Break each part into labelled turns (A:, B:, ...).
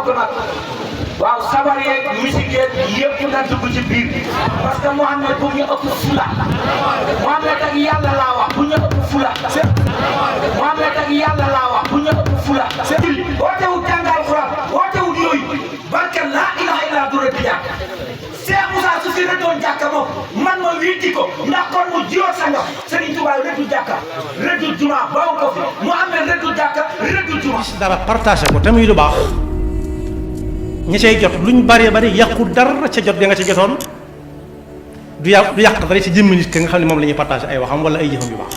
A: bokk nag waaw sabar yeeg musique yeeg yëpp na dugg ci biir parce que Mouhamed bu ñu ëpp fula Mouhamed ak yàlla laa wax bu ñu ëpp fula Mouhamed ak yàlla laa wax bu ñu ëpp fula wootewul jàngal Alxuraan wootewul yooyu barke laa ilaha illa du rëdd jàkk Cheikh Moussa su fi rëddoon jàkka moom man ma witti ko ndax kon mu jiyoon sa nga Serigne Touba rëddu jàkka rëddu juma baw ko fi Mouhamed rëddu jàkka rëddu juma
B: dara partagé ko te muy lu baax ñi cay jot luñ bëree bëri yàqu dara ca jot ga nga ca jotoon du yàq dara ci jëmmi nit ki nga xam ne moom la ñuy partagé ay waxam wala ay jëfam yu baax.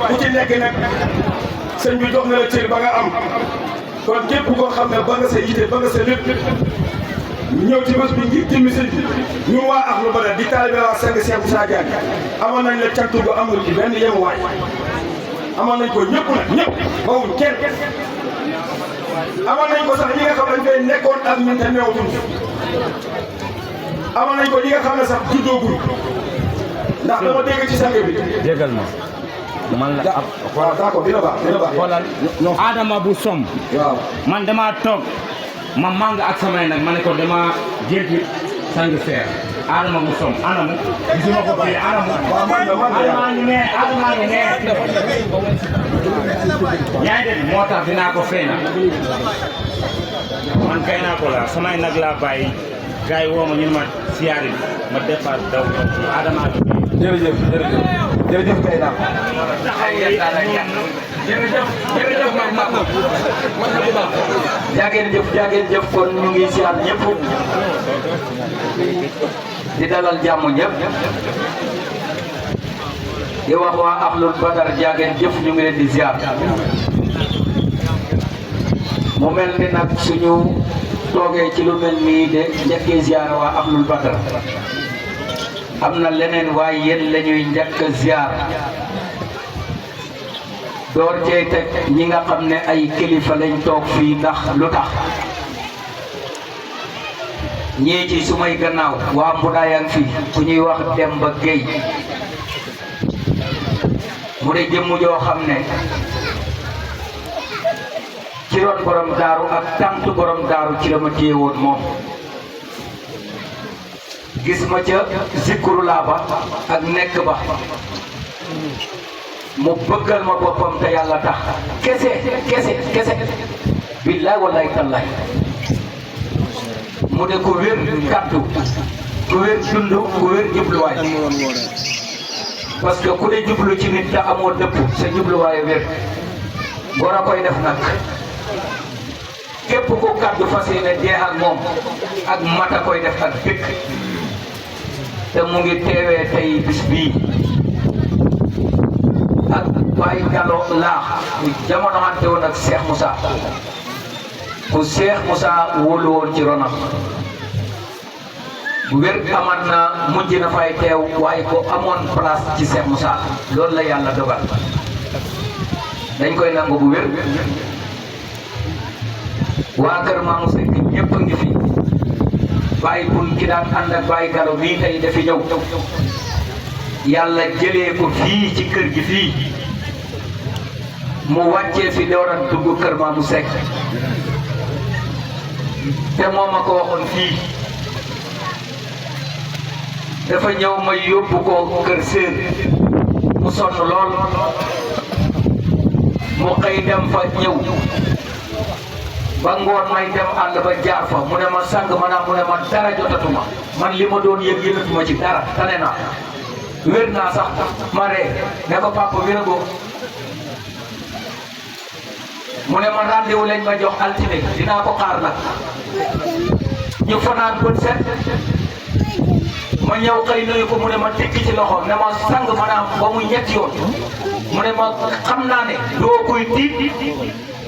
C: ku ci nekk nag sëñ bi jox na la cër ba nga am kon képp koo xam ne ba nga sa yite ba nga sa lépp ñëw ci bés bi ngir jëmmi sëñ bi ñu waa Ahlu Badar di taalibe waa sang Cheikh Moussa Diagne amoon nañ la cant gu amul ci benn yemuwaay amoon nañ ko ñëpp nag ñëpp bawuñ kenn amoon nañ ko sax ñi nga xam dañ fay nekkoon ak ñun te neewatuñ amoon nañ ko ñi nga xam ne sax juddoogul ndax dama dégg ci sang bi
D: jégal ma man la ab
C: waaw d'accord dina baax dina baax
D: xoolal Adama bu som
C: waaw
D: man dama toog ma màng ak samay nag ma ne ko dama jéggi sang seer Adama bu som anamu gisuma ko fii anamu Adama ngi ne Adama ngi ne yaa ngi dégg moo tax dinaa ko feeña man kay naa ko la samay nag laa bàyyi gars yi woo ma ñu ma siyaari ma départ daw Adama ngi
C: jërëjëf jërëjëf jërëjëf kay naa
A: jërëjëf jaageen jëf kon ñu ngi ziar ñëpp di dalal jàmm ñëpp di wax waa Ahlul Badar jaageen jëf ñu ngi leen di ziar mu mel ni nag suñu toogee ci lu mel nii de njëkkee ziar waa Ahlul Badar am na leneen waaye yéen la ñuy njëkk a ziar door cee teg ñi nga xam ne ay kilifa lañ toog fii ndax lu tax ñii ci sumay gannaaw waa Mboudaayang fii ku ñuy wax Demba Gueye mu de jëmm joo xam ne ci ron borom daaru ak tàntu borom daaru ci la ma téye woon moom gis ma ca zikru laa ba ak nekk ba mu bëggal ma boppam te yàlla tax kese billaay wallaay tallaay mu ne ku wér kàddu ku wér dund ku wér jubluwaay parce que ku ne jublu ci nit te amoo dëpp sa jubluwaay wér war a koy def nag képp ku kàddu fas yéene jeex ak moom ak mata koy def ak dëkk te mu ngi teewee tey bis bii ak Baye Diallo laax mu jamono xante woon ak Cheikh Moussa ku Cheikh Moussa wóolu woon ci ronam bu wér amaat na mujj na fay teew waaye ko amoon place ci Cheikh Moussa loolu la yàlla dogal dañ koy nangu bu wér waa kër Mamou Seck ñëpp a ngi fi bàyyi bun ki daan ànd ak bàyyi galo mii tey dafi ñëw yàlla jëlee ko fii ci kër gi fii mu wàccee fi door a dugg kër Mamou Seck te moom a ko waxoon fii dafa ñëw ma yóbbu ko kër séer mu sonn lool mu xëy dem fa ñëw ba ngoon may dem àll ba jaar fa mu ne ma sang maanaam mu ne ma dara jotatuma man li ma doon yëg yëgatuma ci dara tane naa wér naa sax ma ree ne ko papa wéragoo mu ne ma rendez-vous lañ ma jox altine dinaa ko xaar nag ñu fanaan bët set ma ñëw xëy nuyu ko mu ne ma tekki ci loxo ne ma sang maanaam ba mu ñetti yoon mu ne ma xam naa ne doo koy tiit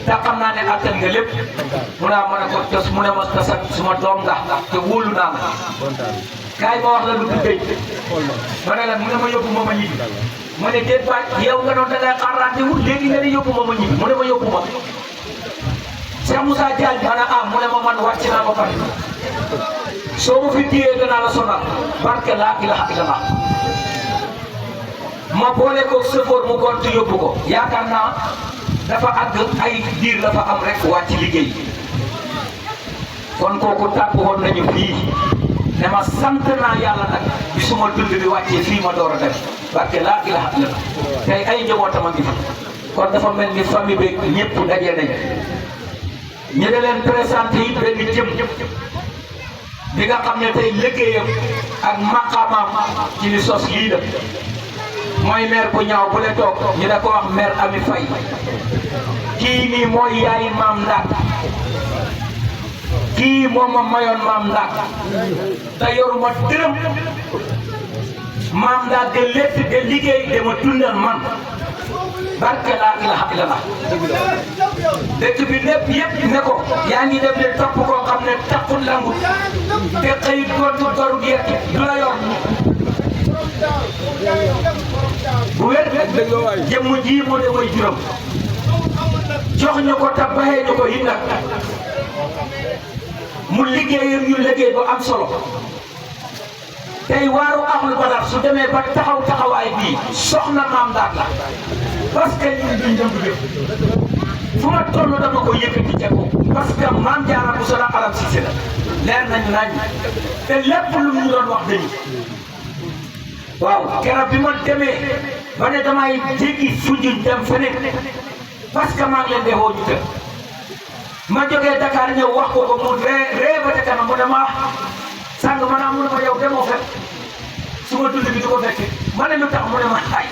A: te xam naa ne attan nga lépp mu ne ma ne ko tes mu ne ma tasa suma doom nga te wóolu naa la kaay ma wax la lu duggee ma ne la mu ne ma yóbbu ma ñibbi ma ne déet baaj yow nga doon da ngay xaar rendez-vous léegi nga ne yóbbu ma ñibbi mu ne ma yóbbu ma Cheikh Moussa Diagne ma ne mu ne ma man wàcc naa ba pare soo ma fi téyee danaa la sonal barke laa ilaha illallah ma boole ko sëfoor mu gont yóbbu ko yaakaar naa dafa àgg ay diir dafa am rek wàcc liggéey kon kooku tàpp woon nañu fii ne ma sant naa yàlla nag bi suma dund bi wàccee fii ma door a def barke laa ilaha illallah tey ay njabootam a ngi fi kon dafa mel ni famille beeg ñëpp daje nañ ñu ne leen présenté yi benn jëm bi nga xam ne tey liggéeyam ak maqaamaam ci li sos lii la mooy maire bu ñaaw bu le toog ñu ne ko wax maire Ami Faye kii nii mooy yaay maam Ndak kii moom ma mayoon maam Ndak te yoruma dërëm maam Ndak de lépp de liggéey de ma dundal man barke laa ilaha illallah dëkk bi lépp yëpp ne ko yaa ngi dem de topp koo xam ne taxul langu te xëy gontu doru gerte du la yor bu wér jëmm ji moo de way juróom jox ñu ko te baxee ñu ko it nag mu liggéeyam ñu liggéey ba am solo tey waaru Ahlu Badar su demee ba taxaw taxawaay bii soxna maam Ndak la parce que ñun duñ dem dugg fu ma toll dama ko yëkkati ca ko parce que maam Jaara bu sola alam Cissé la leer nañu nañ te lépp lu ñu doon wax dañu waaw keroog bi ma demee ba ne damay jéggi Foundiougne dem feneen parce que maa ngi leen di woo ñu tëdd ma jógee Dakar ñëw wax ko mu ree ba ca kanam mu ne ma sàng maanaam mu ne ma yow demoo fekk su ma dund bi du ko fekke ma ne lu tax mu ne ma ay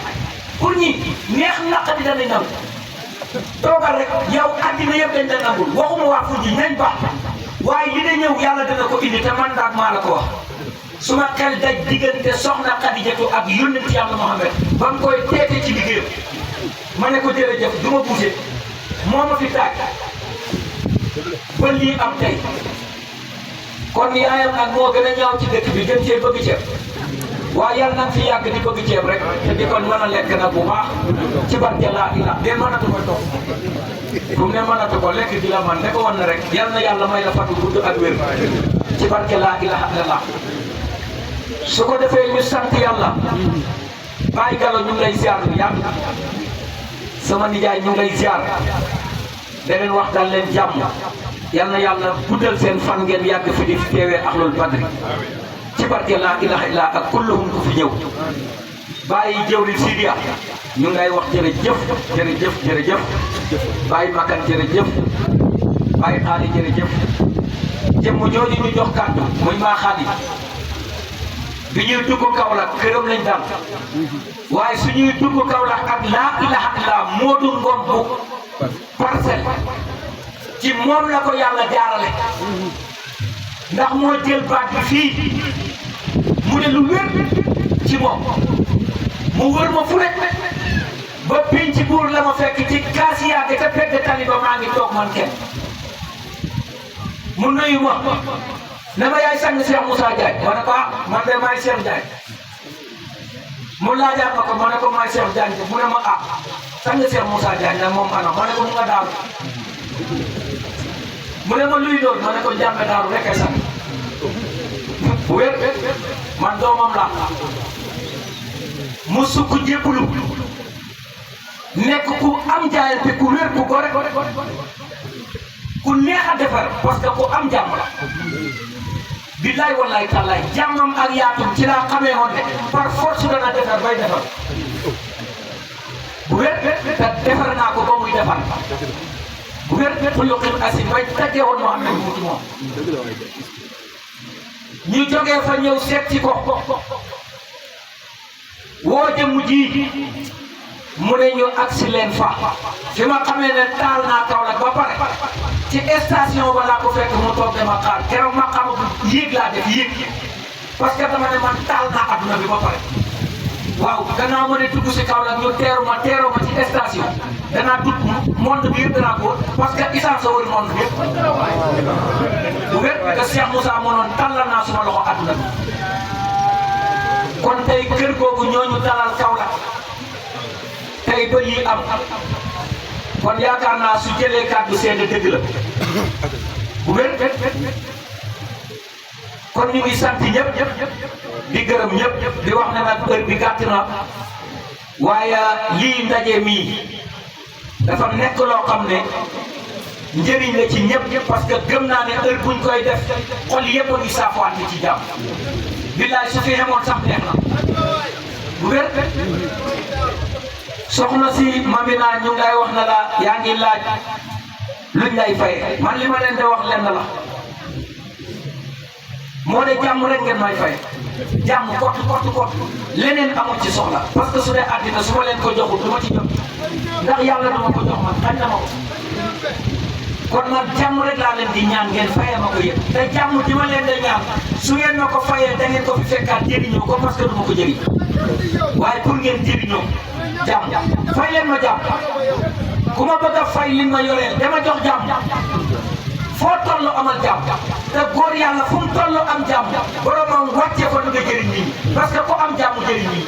A: pour ñi neex naqadi danañ nangu toogal rek yow addina yëpp dañ la nangul waxuma waa Foundiougne nañ baax waaye li de ñëw yàlla dana ko indi te man daal maa la ko wax su ma xel daj diggante soxna Xadijatu ak yónnent yàlla Muhammad ba mu koy teete ci liggéeyam ma ne ko jërëjëf du ma bougé moo ma fi taaj ba lii am tey kon yaayam nag moo gën a ñaaw ci dëkk bi gën cee bëgg ceeb waaye yàlla nañ fi yàgg di bëgg ceeb rek te di ko mën a lekk nag bu baax ci barke laa ilaha den mënatu ko toog fu mu ne mënatu ko lekk di la man ne ko wan na rek yal na yàlla may la fatu gudd ak wér ci barke laa ilaha illallah su ko defee ñu sant yàlla bàyyi galo ñu ngi lay ziar lu yàgg sama nijaay ñu ngi lay ziar beneen wax dal leen jàmm yal na yàlla guddal seen fan ngeen yàgg fi di teewee ahlul badri ci barke laa ilaha illa ak kulluhum ku fi ñëw bàyyi jëwri Sidiya ñu ngay wax jërëjëf jërëjëf jërëjëf bàyyi Makan jërëjëf bàyyi xaali jërëjëf jëmm jooju ñu jox kàddu muy maa xaali bi ñuy dugg Kaolack këram lañ dal waaye suñuy dugg Kaolack ak laa ilaha illa Moodu Ngom bu Parcelles ci moom la ko yàlla jaarale ndax moo jël baat bi fii mu ne lu wér ci moom mu wër ma fu ne ba pinc buur la ma fekk ci kaasiya ga te pegg tali ba maa ngi toog man kenn mu nuyu ma ne ma yaay sang Cheikh Moussa Diagne ma ne ko ah man de maay Cheikh Diagne mu laajaat ma ko ma ne ko maay Cheikh Diagne mu ne ma ah sang Cheikh Moussa Diagne nag moom ana ma ne ko mu nga daaru mu ne ma luy doon ma ne ko jàmme daaru rek ay sang bu wér man doomam laa mu sukk jébbalu nekk ku am jaayante ku wér ku gore ku neex a defar parce que ku am jàmm la billaay wallaay tallaay jàmmam ak yaatum ci laa xamee woon ne par force dana defar bay defar bu wér te defar naa ko ba muy defar bu wér pour yokkil asi bay tàggee woon moo xam ne mu ci moom ñu jógee fa ñëw seet ci ko woo jëmm ji mu ne ñu agsi leen fa fi ma xamee ne taal naa Kaolack ba pare ci station ba laa ko fekk mu toog dama xaar keroog ma xam yéeg laa def yéeg parce que dama ne man taal naa adduna bi ba pare waaw gannaaw ma ne dugg si Kaolack ñu teeru ma ci station danaa dugg monde bi yëpp danaa ko parce que essence a wër monde bi yëpp bu wér que Cheikh Moussa mënoon tàllal naa suma loxo adduna bi kon tey kër googu ñooñu dalal Kaolack tey ba lii am kon yaakaar naa su jëlee kàddu seede dëgg la bu wér kon ñu ngi sant ñëpp di gërëm ñëpp di wax ne nag heure bi gàtt na waaye lii ndaje mii dafa nekk loo xam ne njëriñ la ci ñëpp parce que gëm naa ne heure buñ koy def xol yëpp a ngi saafaante ci jàmm billaay su fi xemoon sax neex na bu wér soxna si Mamina ñu ngay wax na la yaa ngi laaj luñ lay fay man li ma leen di wax lenn la moo de jàmm rek ngeen may fay jàmm kott leneen amul ci soxla parce que su dee àddina su ma leen ko joxul du ma ci jot ndax yàlla dama ko jox man xañ na ma ko kon nag jàmm rek laa leen di ñaan ngeen fayee ma ko yëpp te jàmm di ma leen di ñaan su ngeen ma ko fayee da ngeen ko fi fekkaat jëriñoo ko parce que du ma ko jëriñ waaye pour ngeen jëriñoo jàmm fay leen ma jàmm ku ma bëgg a fay li ma yoreel dama jox jàmm foo toll amal jàmm te góor yàlla fu mu toll am jàmm boromam wàccee ko nga jëriñ nit ñi parce que ku am jàmm jëriñ nit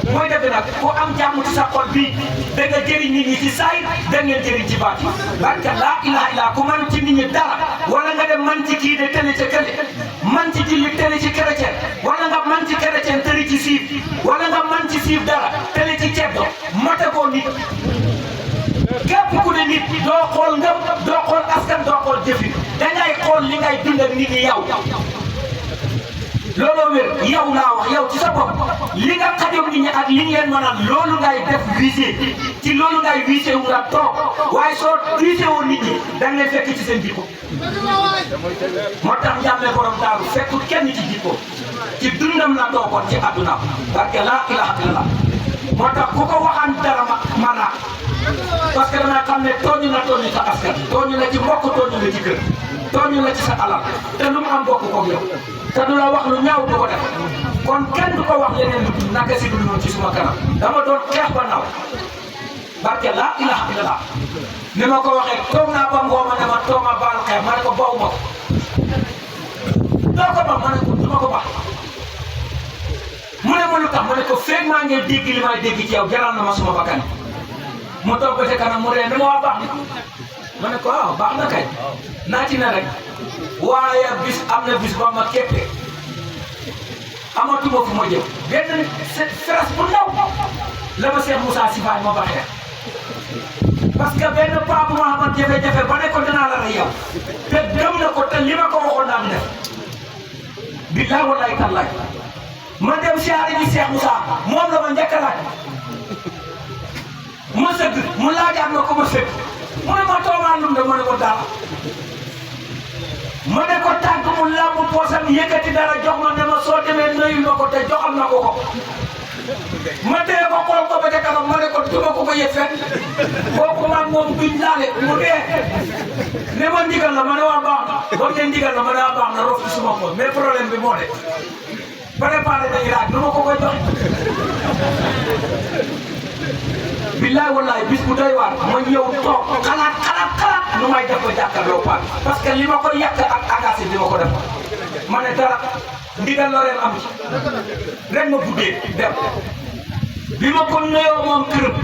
A: ñi mooy dëgg nag ku am jàmm ci sa xol bii da nga jëriñ nit ñi ci saay da ngeen jëriñ ci baat yi barke laa ilaha illa ku man ci nit ñi dara wala nga dem man ci kii de tëli ca kële man ci julli tëli ci chrétien wala nga man ci chrétien tëli ci siif wala nga man ci siif dara tëli ci ceddo mate koo nit képp ku ne nit doo xool ngëm doo xool askan doo xool jëfin dangay xool li ngay dund ak nit ñi yow looloo wér yow laa wax yow ci sa bopp li nga xajoog nit ñi ak li ngeen mënal loolu ngay def visé ci loolu ngay visé wu nga toog waaye soo visé woon nit ñi dañ lay fekk ci seen jikko moo tax njàmme borom daaru fekkul kenn ci jikko ci dundam la toogoon ci àdduna parce que laa ilaha illallah moo tax ku ko waxaan dara ma parce que dana xam ne tooñu sa askan tooñu la ci mbokk tooñu la ci kër tooñu la ci sa alal te lu mu am bokk koog yow te du la wax lu ñaaw du ko def kon kenn du ko wax leneen lu naka si dul noonu ci suma kanam dama doon xeex ba naw barke laa ilaha illallah ni ma ko waxee toog naa ba ngooma ne ma toog ma baal xeex ma ne ko baw ma ko doo ko ba ma ne ko du ma ko baax mu ne ma lu tax ma ne ko feeg maa ngi dégg li may dégg ci yow jaral na ma suma bakkan mu toog ba ca kanam mu ree ne ma waa baax na ma ne ko waaw baax na kay naa ci ne rek waaye bis am na bis ba ma képpee amatuma fu ma jëm benn fras bu ndaw la ma Cheikh Moussa Sifaay ma baxee parce que benn paa bu ma amoon jafe-jafe ba ne ko dinaa la rey yow te gëm na ko te li ma ko waxoon daan def billaay wallaay tallaay ma dem siyaare ji Cheikh Moussa moom la ma njëkk a laaj ma sëgg mu laajaat ma ko ma sëgg mu ne ma toomaa lum de ma ne ko dara ma ne ko tànk mu làmb poosam yëkkati dara jox ma ne ma soo demee nuyul ma ko te joxal na ko ko ma téye ko xool ko ba ca kanam ma ne ko duma ko yëg fenn kooku maag moom duñ laale mu dee ne ma ndigal la ma ne waa baax na boo ngeen ndigal la ma ne waa baax na rof ci suma ko mais problème bi moo de préparé day raaj du ma ko koy jox billaay wallaay bis bu doy waar ma ñëw toog xalaat nu may def ko jàkkaarloo Paa parce que li ma ko yàq ak agacé bi ma ko def ma ne dara ndigal loreel am ci rek ma buddee dem bi ma ko nuyoo moom këram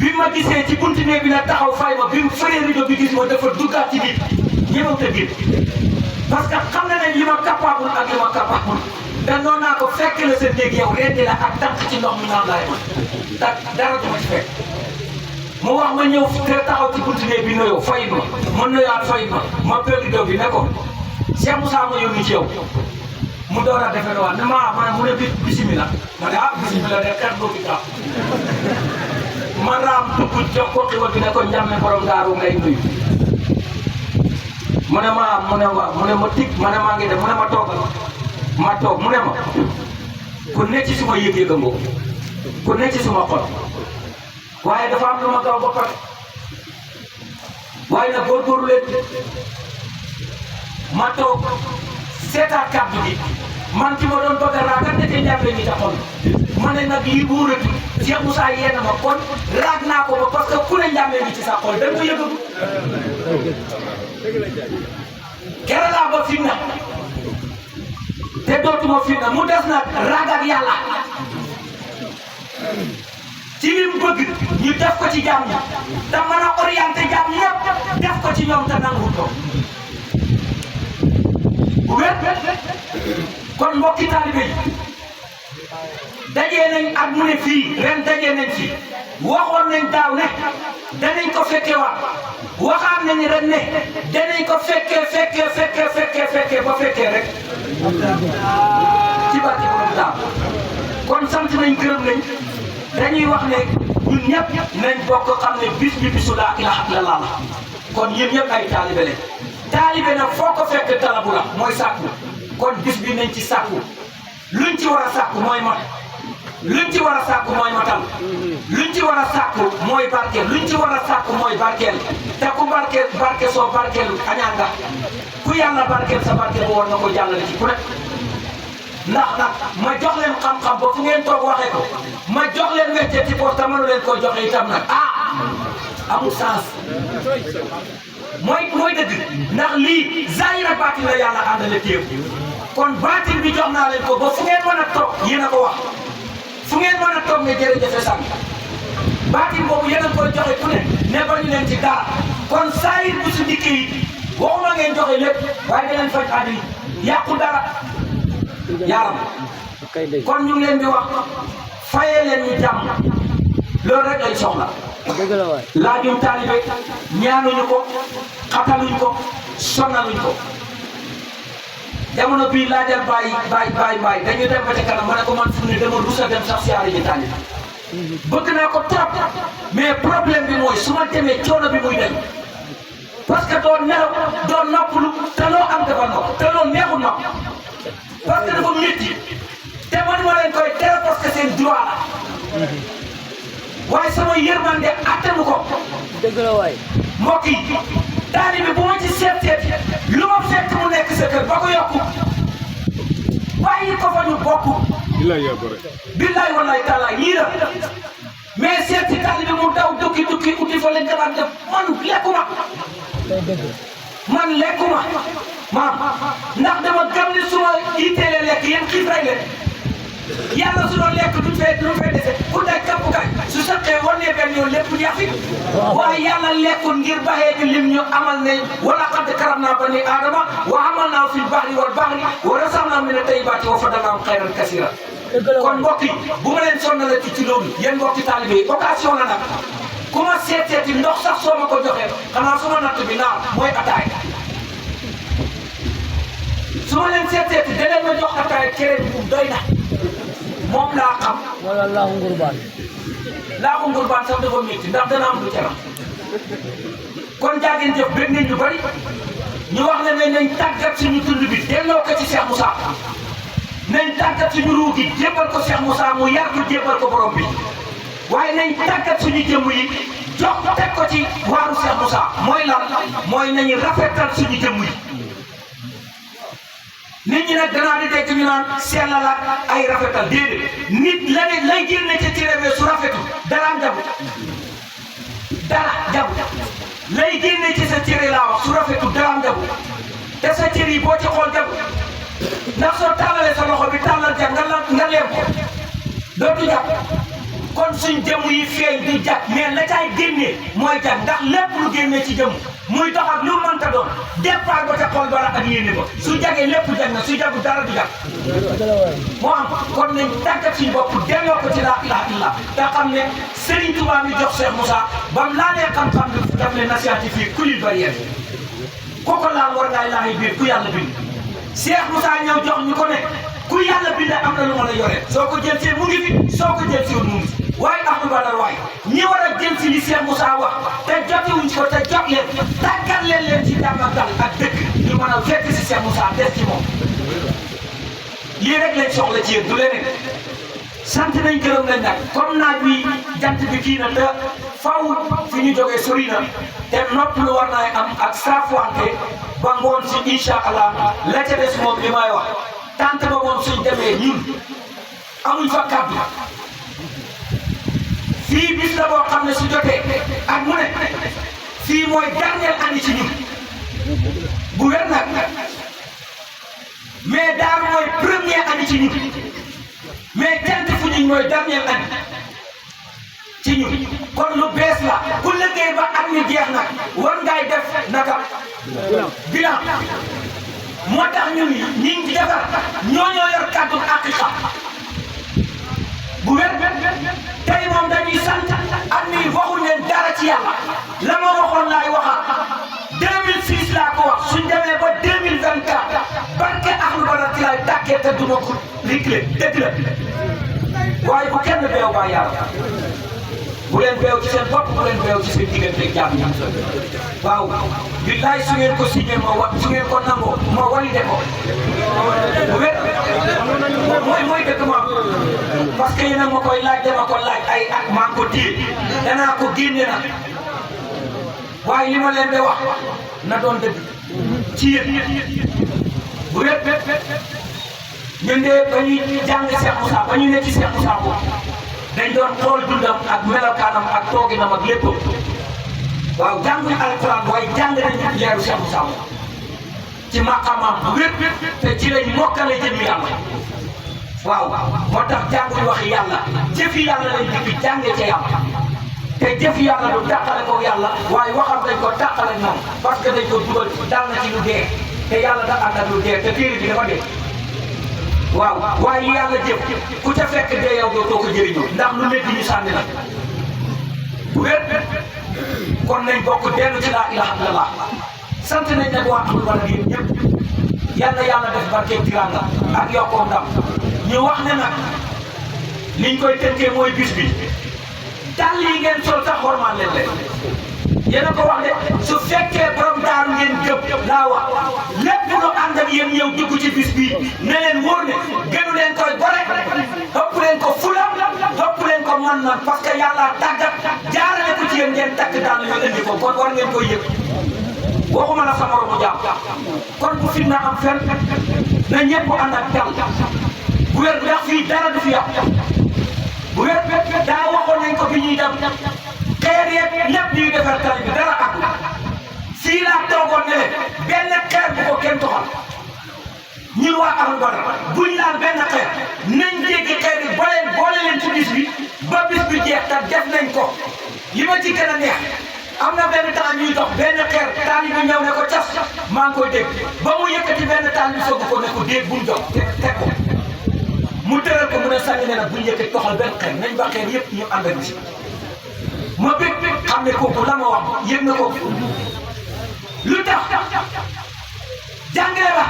A: bi ma gisee ci buntu néeg bi la taxaw fay ma bi mu fëree rido bi gis ma dafa duggaat ci biir ñëw te biir parce que xam na ne li ma capable ak li ma capable te noonu naa ko fekk la sa néeg yow rendi la ak tànk ci ndox mi naan laay ma dara du ma ci fekk mu wax ma ñëw te taxaw ci buntu néeg bi nuyoo fayit ma nuyaat fayit ma pël rido bi ne ko Cheikh Moussa ma yónni ci yow mu door a defe waat ne ma mu ne bisimilah ma ne bisimilah de kat boobu tax ma raam dugg jox ko xiwal bi ne ko njàmme borom daaru ngay nuyu mu ne mu ne ma tig ma ne maa ngi def mu ne ma toogal ma toog mu ne ma ku ne ci suma yëg-yëg a ngoo ku ne ci suma xol waaye dafa am lu ma gaw ba pare waaye nag góorgóorlu leen ma toog seetaat kàddu gi man ci ma doon bëgg a raag ak ndeke njàmbe ñi taxoon ma ne nag lii buuratu Cheikh Moussa yenn ma kon raag naa ko ba parce que ku ne njàmbe ñi ci sa xol da nga ko yëgatu kere laa ba fi na te dootuma fi na mu des nag raag ak yàlla ci li mu bëgg ñu def ko ci jàmm ñi te mën a orienté jàmm ñëpp def ko ci ñoom te nangu ko wér kon mbokki taalibe yi dajee nañ ak mu ne fii ren dajee nañ fii waxoon nañ daaw ne danañ ko fekke waat waxaat nañ ren ne danañ ko fekkee ba fekkee rek ci barke borom daaw kon sant nañ gërëm nañ dañuy wax ne ñun ñëpp nañ bokk xam ne bis bi bisu laa ilaaha illallaah la kon yéen ñëpp ay taalibe lañ taalibe nag foo ko fekk talabu la mooy sàkku kon bis bi nañ ci sàkku luñ ci war a sàkku mooy mat luñ ci war a sàkku mooy matal luñ ci war a sàkku mooy barkeel luñ ci war a sàkku mooy barkeel te ku barke soo barkeelu añaan nga ku yàlla barkeel sa barkeel bu war na ko jàllale ci ku ne ndax nag ma jox leen xam-xam ba fu ngeen toog waxee ko ma jox leen weccee ci poos te mënu leen koo joxe itam nag amul sens mooy dëgg ndax lii zahir ak baatin la yàlla àndale téew kon baatin bi jox naa leen ko ba fu ngeen mën a toog yéen a ko wax fu ngeen mën a toog ne jërëjëf sang baatin boobu yéen a koy joxe ku ne bañu leen ci dara kon zahir bu su dikkee yi waxuma ngeen joxe lépp waaye da leen faj àddina yàqu dara yaram kon ñu ngi leen di wax fayee leen ñu jàmm loolu rek lay soxla laajum taalibe ñaanuñu ko xataluñ ko sonnaluñ ko jamono bii laajal bàyyi dañu dem ba ca kanam ma ne ko man fu ne dama rus a dem sax siyaare ji taalibe bëgg naa ko trop mais problème bi mooy su ma demee coono bi muy dañ parce que doo nelaw doo noppalu te loo am dafa nopp te loo neexul nopp parce que dafa métti te man ma leen koy tere parce que seen droit la waaye sama yërmande attanu ko.
E: dëgg la waay.
A: mbokk yi taalibe bu ma ci seet lu ma fekk mu nekk sa kër ba ko yokku bàyyi ko fa ñu bokk. billaay wallaay taalaay yii la mais seet si taalibe mu daw dukki uti fa leen daan def man lekkuma. man lekkuma maam ndax dama gëm ne su ma itteelee lekk yéen xiif rek leen. yàlla su doon lekk du fee dese pour day kapp kay su saqee war nee benn yoon lépp jeex fi waaye yàlla lekkul ngir baxee ñu lim ñu amal ne wala qad karamnaa banii aadama wa hamalnaahum fil barri wal bahri wa razaqnaahum mina tayyibaati wa faddalnaahum xayran kasiira kon mbokk yi bu ma leen sonnale ci loolu yéen mbokki taalibe yi occasion la nag ku ma seeti ndox sax soo ma ko joxee xanaa su ma natt bi naan mooy ataay su ma leen seeti da leen ma jox ataay cere bu doy na moom laa xam.
E: wala laaxu ngurbaan.
A: laaxu ngurbaan sax dafa métti ndax dana am lu ca kon jaageen jëf bëgg nañ ñu bari ñu wax ne nañ tàggat suñu dund bi delloo ko ci Cheikh Moussa nañ tàggat suñu ruu gi jébbal ko Cheikh Moussa mu yar ko jébbal ko borom bi waaye nañ tàggat suñu jëmm yi jox teg ko ci waaru Cheikh Moussa mooy lan mooy nañu rafetal suñu jëmm yi. nit ñi nag danaa di dégg ñu naan sellalaat ay rafetal déedéet nit la ne lay génne ca cere su rafetu dara jabu lay génne ci sa cere laa wax su rafetu dara jabu te sa cër yi boo ci xool dem ndax soo tàllalee sa loxo bi tàllal ja nga leem ko dootu jàpp kon suñ jëmm yi feeñ di jàpp mais la caay génnee mooy jàpp ndax lépp lu génnee ci jëmm muy dox ak lu mënta doon départ ba ca xol bara ak yéene ba su jagee lépp jag na su jagu dara du jag moo am kon nañ tàggat suñ bopp delloo ko ci laa ilaha illa te xam ne Serigne Touba mi jox Cheikh Moussa bam laalee xam-xam bi daf ne nasiati fii kulil barrière kooku laal war ngaa laayi biir ku yàlla bind Cheikh Moussa ñëw jox ñu ko ne ku yàlla bind am na lu ma la yore soo ko jël see mu ngi fi soo ko jël si woon mu ngi fi waaye Ahmadou Badar waaye ñi war a jël si li Cheikh Moussa wax te jotiwuñ ci ko te jot leen tàggat leen ci jàmm ak dal ak dëkk ñu mën a fekk si Cheikh Moussa des ci moom lii rek lañ soxla ci yéen du leneen sant nañ gërëm nañ nag comme naaj wi jant bi kii na te faw fi ñu jógee sori na te nopp lu war naa am ak saafuwante ba ngoon si incha allah la ca des moom li may wax tant ba moom suñ demee ñun amuñ fa kàddu fii bis la boo xam ne su jotee ak mu ne fii mooy dernière année ci ñun bu wér nag mais daaru mooy première année ci ñun mais jant fu ñun mooy dernière année ci ñun kon lu bees la ku liggéey ba at mi jeex nag war ngay def naka bilan moo tax ñun ñi ngi defar ñoo yor kàddu aqiqa bu wér tey moom dañuy sant at mi waxuñ leen dara ci yàlla la ma waxoon laay waxaat 2006 laa ko wax suñ demee ba 2024 barke Ahmadou Badar ci laay tàkkee te duma ko réglé dëgg la waaye bu kenn beew ba yàlla bu leen beew ci seen bopp bu leen beew ci seen diggante jàmm ñi waaw billaay su ngeen ko signé su ngeen ko nangoo ma walide ko bu wér mooy dëgg ma parce que yéen a ma koy laaj dama ko laaj ay at maa ko téye danaa ko génne na waaye li ma leen di wax na doon dëgg ci yéen bu wér ñun de ba ñuy jàng Cheikh Moussa ba ñu ne ci Cheikh Moussa boobu dañ doon xool dundam ak melokaanam ak tooginam ak lépp waaw jànguñu alquran waaye jàng nañu leeru Cheikh Moussa ci maqamam bu wér te ci lañ mokkale jëmmi yàlla waaw moo tax jànguñu waxi yàlla jëfi yàlla lañ dikk jànge ca yàlla te jëfi yàlla du tàqale ko yàlla waaye waxam dañ ko tàqale moom parce que dañ ko dugal dal na ci lu dee te yàlla da ànd ak lu dee te téere bi dafa dee waaw waaye yàlla jëf ku ca fekk dee yow doo ko jëriñoo ndax lu nekk ñu sànni la bu wér kon nañ bokk dellu ci laa ilaha illallah sant nañ nag waa Ahmadou Badar yéen ñëpp yàlla def barke tiranga ak yokkoo ndam ñu wax ne nag liñ koy tënkee mooy bis bi dàll yi ngeen sol sax xormaan leen leen yéen a ko wax de su fekkee borom daaru ngeen gëm laa wax lépp lu ànd ak yéen ñëw dugg ci bis bii ne leen wóor ne gënu leen koy gore ëpp leen ko fula ëpp leen ko man parce que yàlla tàggat jaarale ko ci yéen ngeen takk dàll ñu indi ko kon war ngeen koy yëg waxuma la sa moromu jaam kon bu fi na am fenn na ñëpp ànd ak dal bu wér ndax fii dara du fi yàqu bu wér daa waxoon nañ ko bi ñuy dem xeer yeeg lépp ñuy defar tali bi dara ak fii laa toogoon ne leen benn xeer bu ko kenn toxal ñun waa Ahmadou Badar buñ laal benn xeer nañ jéggi xeer yi boole leen ci bis bi ba bis bi jeex te def nañ ko li ma ci gën a neex am na benn temps ñuy dox benn xeer taal bi ñëw ne ko cas maa ngi koy dégg ba mu yëkkati benn taal bi soog ko ne ko déeg bu mu jóg teg ko mu tëral ko mu ne sànni ne nag buñ yëkkati toxal benn xeer nañ ba xeer yëpp ñu ànd ak ci ma bëgg xam ne kooku la ma wax yëg na ko lu tax jàngale ba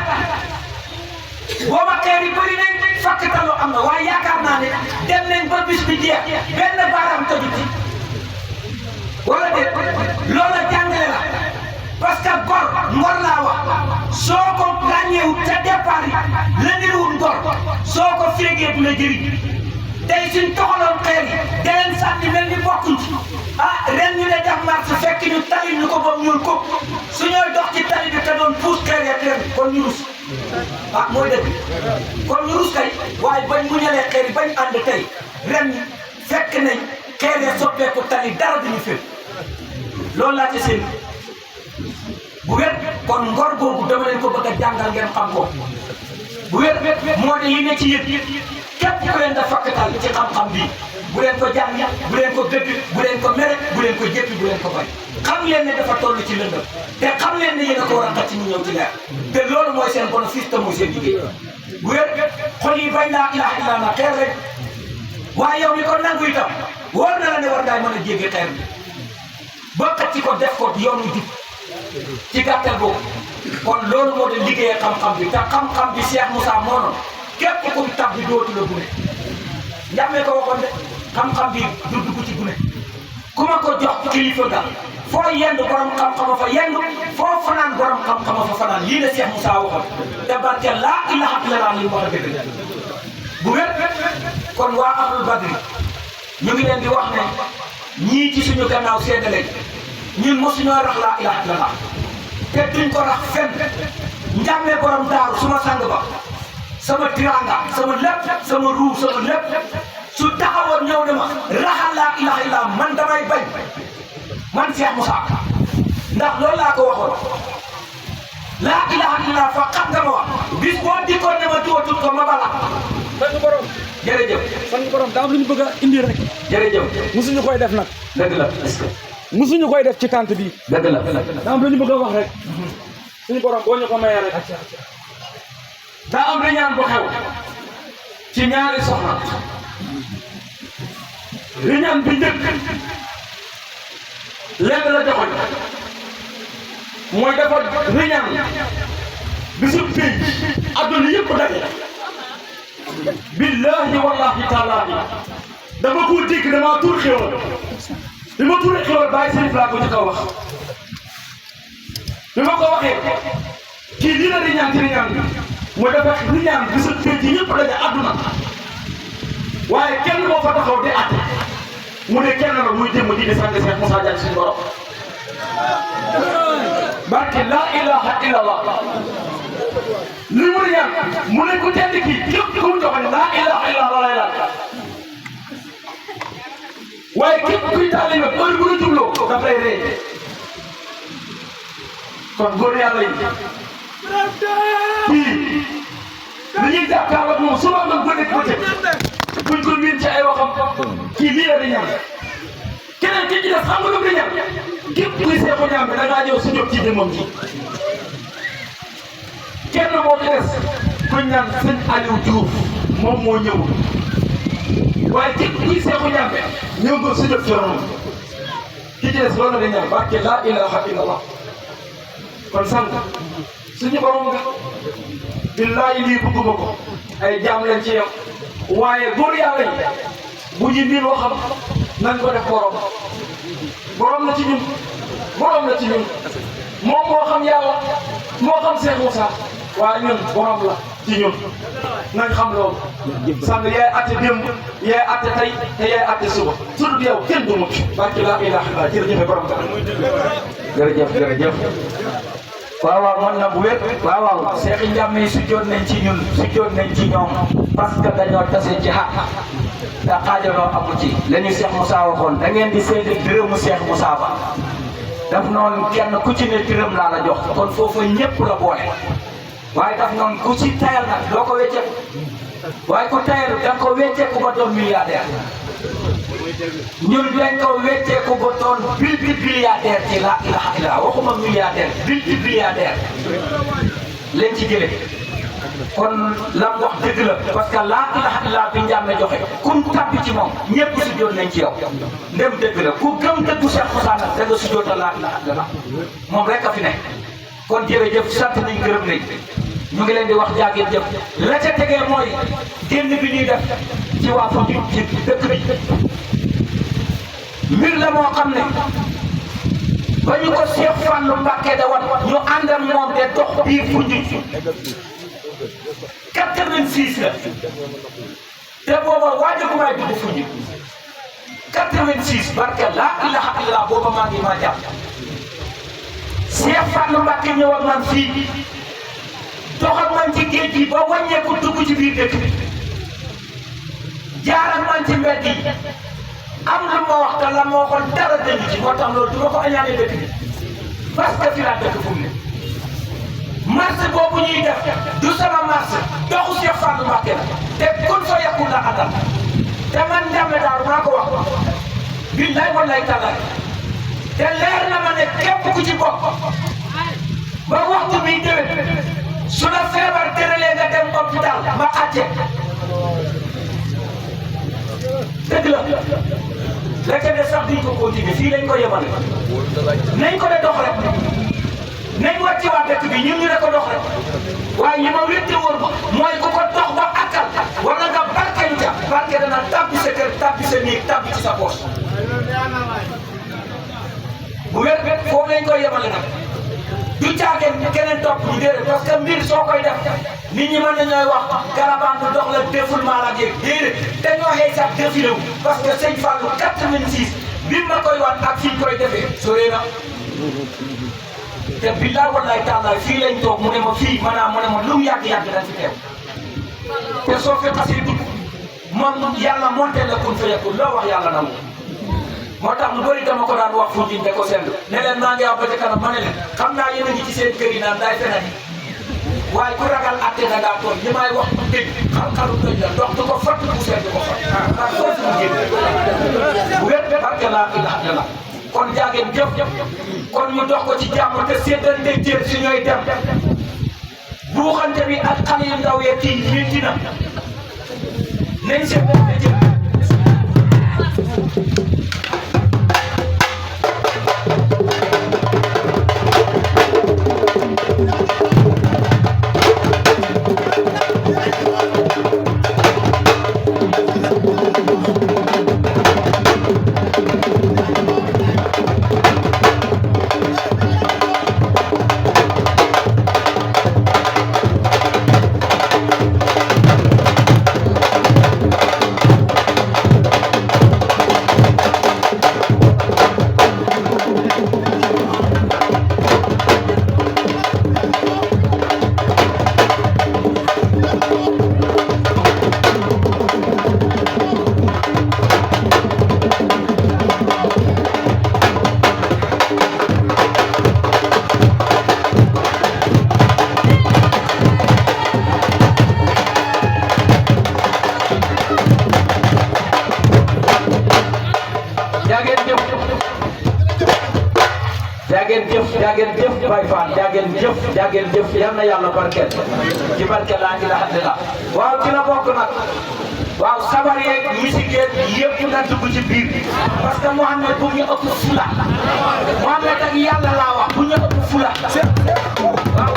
A: booba xeer yi bëri nañ fakk taloo am na waaye yaakaar naa ne dem nañ ba bis bi jeex benn baaraam tëju ci wala déet loola jàngale la parce que ngor laa wax soo ko gàññeewut ca départ yi la niruwul ngor soo ko féegee du la jëriñ tey suñ toxaloon xeer yi deneen sànni mel ni bokkuñ ci ren ñu ne def marche fekk ñu tali ñu ko boobu ñuul ko su ñooy dox ci tali bi te doon puus xeer ya ren kon ñu rus mooy dëgg kon ñu rus kay waaye bañ mu ñalee xeer yi bañ ànd tey ren fekk nañ xeer ya soppeeku tali dara duñu fépp loolu laa ci seen bu wér kon ngor boobu dama leen ko bëgg a jàngal ngeen xam ko bu wér moo de yi ne ci yéen képp ku leen da fakkatal ci xam-xam bi bu leen ko jàng bu leen ko gëdd bu leen ko mere bu leen ko jéppi bu leen ko bañ xam leen ne dafa toll ci lëndëm te xam leen ne yéen a ko war a xëcc ñu ñëw ci leer te loolu mooy seen bénéfice te mooy seen liggéey bu wér xol yi bañ laa ilaha illa allah xeer rek waaye yow mi ko nangu itam wóor na la ne war ngaa mën a jéggi xeer bi ba xëcc ko def ko yoonu jub ci gàttal boobu kon loolu moo de liggéeyee xam-xam bi te xam-xam bi Cheikh Moussa moo noonu képp ku tab bi dootu la gune njàmmee ko waxoon de xam-xam bi du dugg ci gune ku ma ko jox kilifa ga foo yendu borom xam-xama fa yendu foo fanaan borom xam-xama fa fanaan lii la Cheikh Moussa waxoon te barke laa ilaha illallah li wax a dëgg bu wér kon waa ahlul badri ñu ngi leen di wax ne ñii ci suñu gannaaw seedale ñun mosuñoo rax laa ilaha illallah te duñ ko rax fenn njàmmee borom daaru suma sang ba sama tiranga sama lépp sama ruu sama lépp su taxawoon ñëw ne ma raxal laa ilaha illallah man damay bañ man Cheikh Moussa ndax loolu laa ko waxoon laa ilaha illallah fa xam nga ma wax bis boo dikkoon ne ma tuwatut ko ma bala
F: sang borom
A: jërëjëf
F: sang borom daa am lu ñu bëgg a indi rek
A: jërëjëf
F: musuñu koy def nag
A: dëgg la est-ce que
F: musuñu koy def ci tànt bi
A: dëgg la
F: daa am lu ñu bëgg a wax rek suñu borom boo ñu ko mayee rek
A: daa am riñaan bu xew ci ñaari soxna riñaan bi njëkk lenn la joxoñ mooy dafa riñaan bisu pénc adduna yëpp daje billahi wallahi taalahi dama ko dégg dama tuur xéwal bi ma tuuree xéwal bàyyi sërif laa ko ci kaw wax bi ma ko waxee kii lii la riñaan ci riñaan bi mooy dafa riñaan bisu pénc yëpp daje adduna waaye kenn moo fa taxaw di àtte mu ne kenn la muy jëmm di sant Cheikh Moussa Diagne suñu borom barke laa ilaha illallah li mu riñaan mu ne ku tedd kii képp ku mu joxoon laa ilaha illallah lay laaj waaye képp kuy taalibe heure bu la jubloo daf lay rey kon góor yàlla yi kii li ñuy jàkkaarloo moom suba nga bëgg bëccëg buñ ko miin ci ay waxam kii lii la di ñaan keneen ki ci def xam nga lu di ñaan képp kuy seexu ñaan bi da ngaa ñëw su jóg ci jëmmam ji kenn moo ci des kuñ naan sëñ Aliou Diouf moom moo ñëw waaye képp kuy seexu ñaan bi ñëw nga su jóg ci ronam ki ci des loolu la di ñaan barke laa ilaha illallah kon sant suñu borom nga billaahi lii bëgguma ko ay jaam leen ci yow waaye góor yàlla yi bu ñu miin waxam nañ ko def borom borom la ci ñun borom la ci ñun moom moo xam yàlla moo xam Cheikh Moussa waaye ñun borom la ci ñun nañ xam loolu sànq yaay atte démb yaay atte tey te yaay atte suba su dul yow kenn du mucc barke laa ilaaha illallaah jërëjëf borom ka jërëjëf waaw waaw man na bu wér waaw waaw Cheikh Ndiame yi sujjoon nañ ci ñun sujjoon nañ ci ñoom parce que dañoo tase ci xaq te xaajaloo amu ci la ñu Cheikh Moussa waxoon da ngeen di seede dërëmu Cheikh Moussa ba daf noonu kenn ku ci ne dërëm laa la jox kon foofu ñëpp la boole waaye daf noonu ku ci tayal nag doo ko wecceeku waaye ku tayal da nga ko wecceeku ba doon milliardaire ñun dañ ko wecceeku ba doon milliardaire ci la ilaha illallah waxuma milliardaire milliardaire leen ci jële kon lam wax dëgg la parce que laa ilaha illallah bi Ndiame joxe kum tabbi ci moom ñëpp sujjoot nañ ci yow ndem dëgg la ku gëm dëggu Cheikh Moussa nag da nga sujjoota laa ilaha illallah moom rek a fi nekk kon jërëjëf sant nañ gërëm nañ ñu ngi leen di wax jaageen jëf la ca tegee mooy génn bi ñuy def ci waa Foundiougne ci dëkk bi mbir la moo xam ne ba ñu ko Cheikh Fallou Mbacké da wan ñu ànd ak moom de dox biir Foundiougne 86 la te booba waajagu maay dugg Foundiougne 86 barke laa ilaha illallah booba maa ngi maa jàpp Cheikh Fallou Mbacké ñëw ak man fii dox ak man ci géej gi ba wàññeeku dugg ci biir dëkk bi jaar ak man ci mbedd yi am lu ma wax te la ma waxoon dara dëgg ci moo tax loolu du ma ko añaane dëkk bi parce que fi laa dëkk fu mu ne marché boobu ñuy def du sama marché doxu Cheikh Fallou Mbacké la te kun fa yàqul la àndal te man Ndiamé Daaru maa ko wax billaay wallaay tallaay te leer na ma ne képp ku ci bokk ba waxtu bi déwén su la feebar tëralee nga dem hôpital ma àtte dëgg la lekk de sax duñ ko continuer fii lañ ko yemale nañ ko de dox rek nañ wàcci waa dëkk bi ñun ñu ne ko dox rek waaye li ma wétte wóor ba mooy ku ko dox ba àkkal wala nga barkeelu ca barke dana tàbbi sa kër tàbbi sa néeg tàbbi ci sa poche bu wér foofu lañ koy yemale nag du caageen keneen topp ñu déedéet parce que mbir soo koy def nit ñi mën nañooy wax caravane bu dox la défoulement la jéeg déedéet te ñoo xëy sax défilé wu parce que sëñ Fallou 86 bi ma koy wan ak fi ñu koy defee soree na te billaay wallaay taalaay fii lañ toog mu ne ma fii maanaam mu ne ma lu mu yàgg-yàgg dañ fi teew te soo fi xasee dugg moom yàlla monté la kun fa yakun loo wax yàlla nangu moo tax lu bëri dama ko daan wax fu ñu de ko seetlu ne leen maa ngi wax ba ca kanam ma ne leen xam naa yéen a ngi ci seen kër yi naan daay feneen waaye ku ragal atte da ngaa toog li may wax du dégg xam-xamu doy la ndox du ko fott bu seet du ko fott ndax foofu mu génn bu wér barke laa ilaha illallah kon jaageen jëf kon ñu dox ko ci jàmm te séddante jël si ñooy dem buuxante bi ak xale yu ndaw yee kii métti na nañ séddante jël jaageen jëf Baye Fall jaageen jëf yal na yàlla barkeel ci barke laa ilaha illallah waaw ci la bokk nag waaw sabar yeeg musique yeeg yëpp na dugg ci biir parce que Mouhamed bu ñu ëpp fula Mouhamed ak yàlla laa wax bu ñu ëpp fula waaw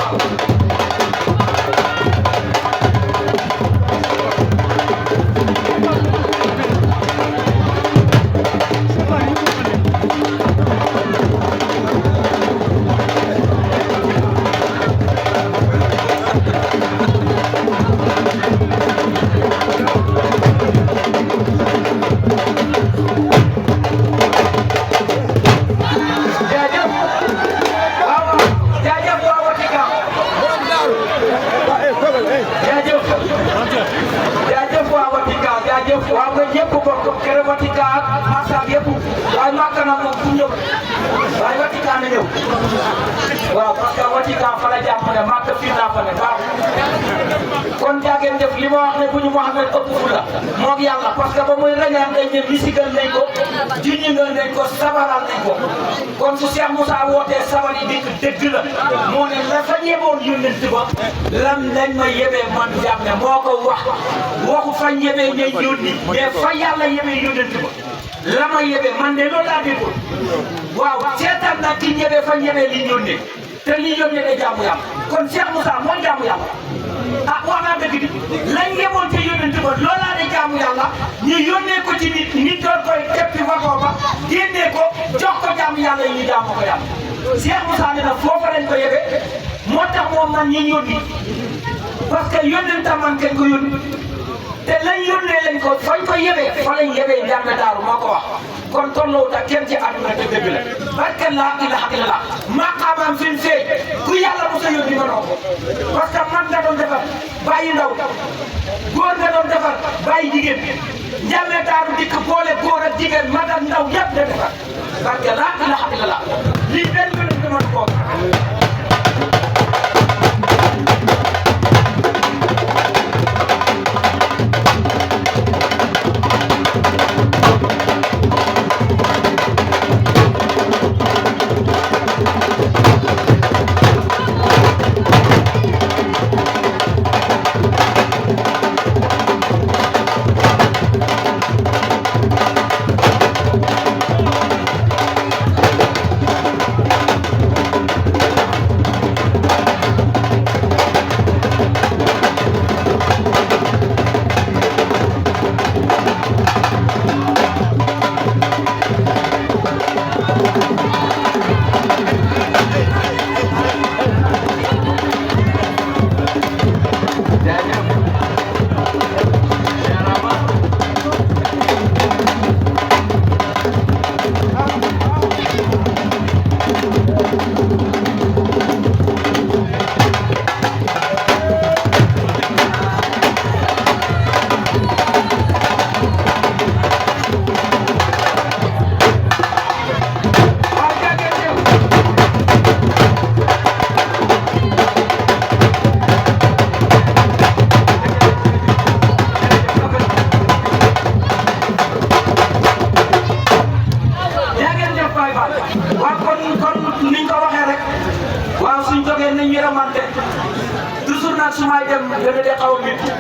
A: waaw nga ñëpp bokk kër Vatican ak Massa yëpp waaye Makka nag moom fu ñëw waaye Vatican na ñëw waaw parce que Vatican fa la jàpp ne Makka fii naa fa ne baax kon jaageen def li ma wax ne bu ñu Mouhamed ëpp fu la moog yàlla parce que ba muy rañaan dañ ne misigal nañ ko jiñingal nañ ko sabaral nañ ko kon su Cheikh Moussa wootee sabar yi dikk dëgg la moo ne la fa yeboon yónnent ba lan lañ ma yebee man jàmm ne moo ko wax waxu fa yebee ñay yónni mais fa yàlla yebee yónnent ba la ma yebee man de loolu laa déggoon waaw seetaan naa ci yebee fa yebee li yónnee te li yónnee de jaamu yàlla kon Cheikh Moussa mooy jaamu yàlla ah wax naa dëgg di lañ yeboon ci yónnent ba loolaa de jaamu yàlla ñu yónnee ko ci nit doon koy teppi waxoo ba génnee ko jox ko jaamu yàlla yi ñu jaamu ko yàlla Cheikh Moussa ne nag foofa lañ ko yebee moo tax moom man ñi yónni parce que yónnent man kañ ko yónni te lañ yónnee lañ ko fañ ko yebee fa lañ yebee Ndiamé Daaru moo ko wax kon tolluwut ak kenn ci àdduna te dëgg la barke laa ilaha illallah maqaamam fi mu feeñ ku yàlla mos a yónni mënoo ko parce que man nga doon defar bàyyi ndaw góor nga doon defar bàyyi jigéen Ndiamé Daaru dikk boole góor ak jigéen mag ak ndaw yëpp da defar parce que laa ilaha illallah lii benn benn dama ko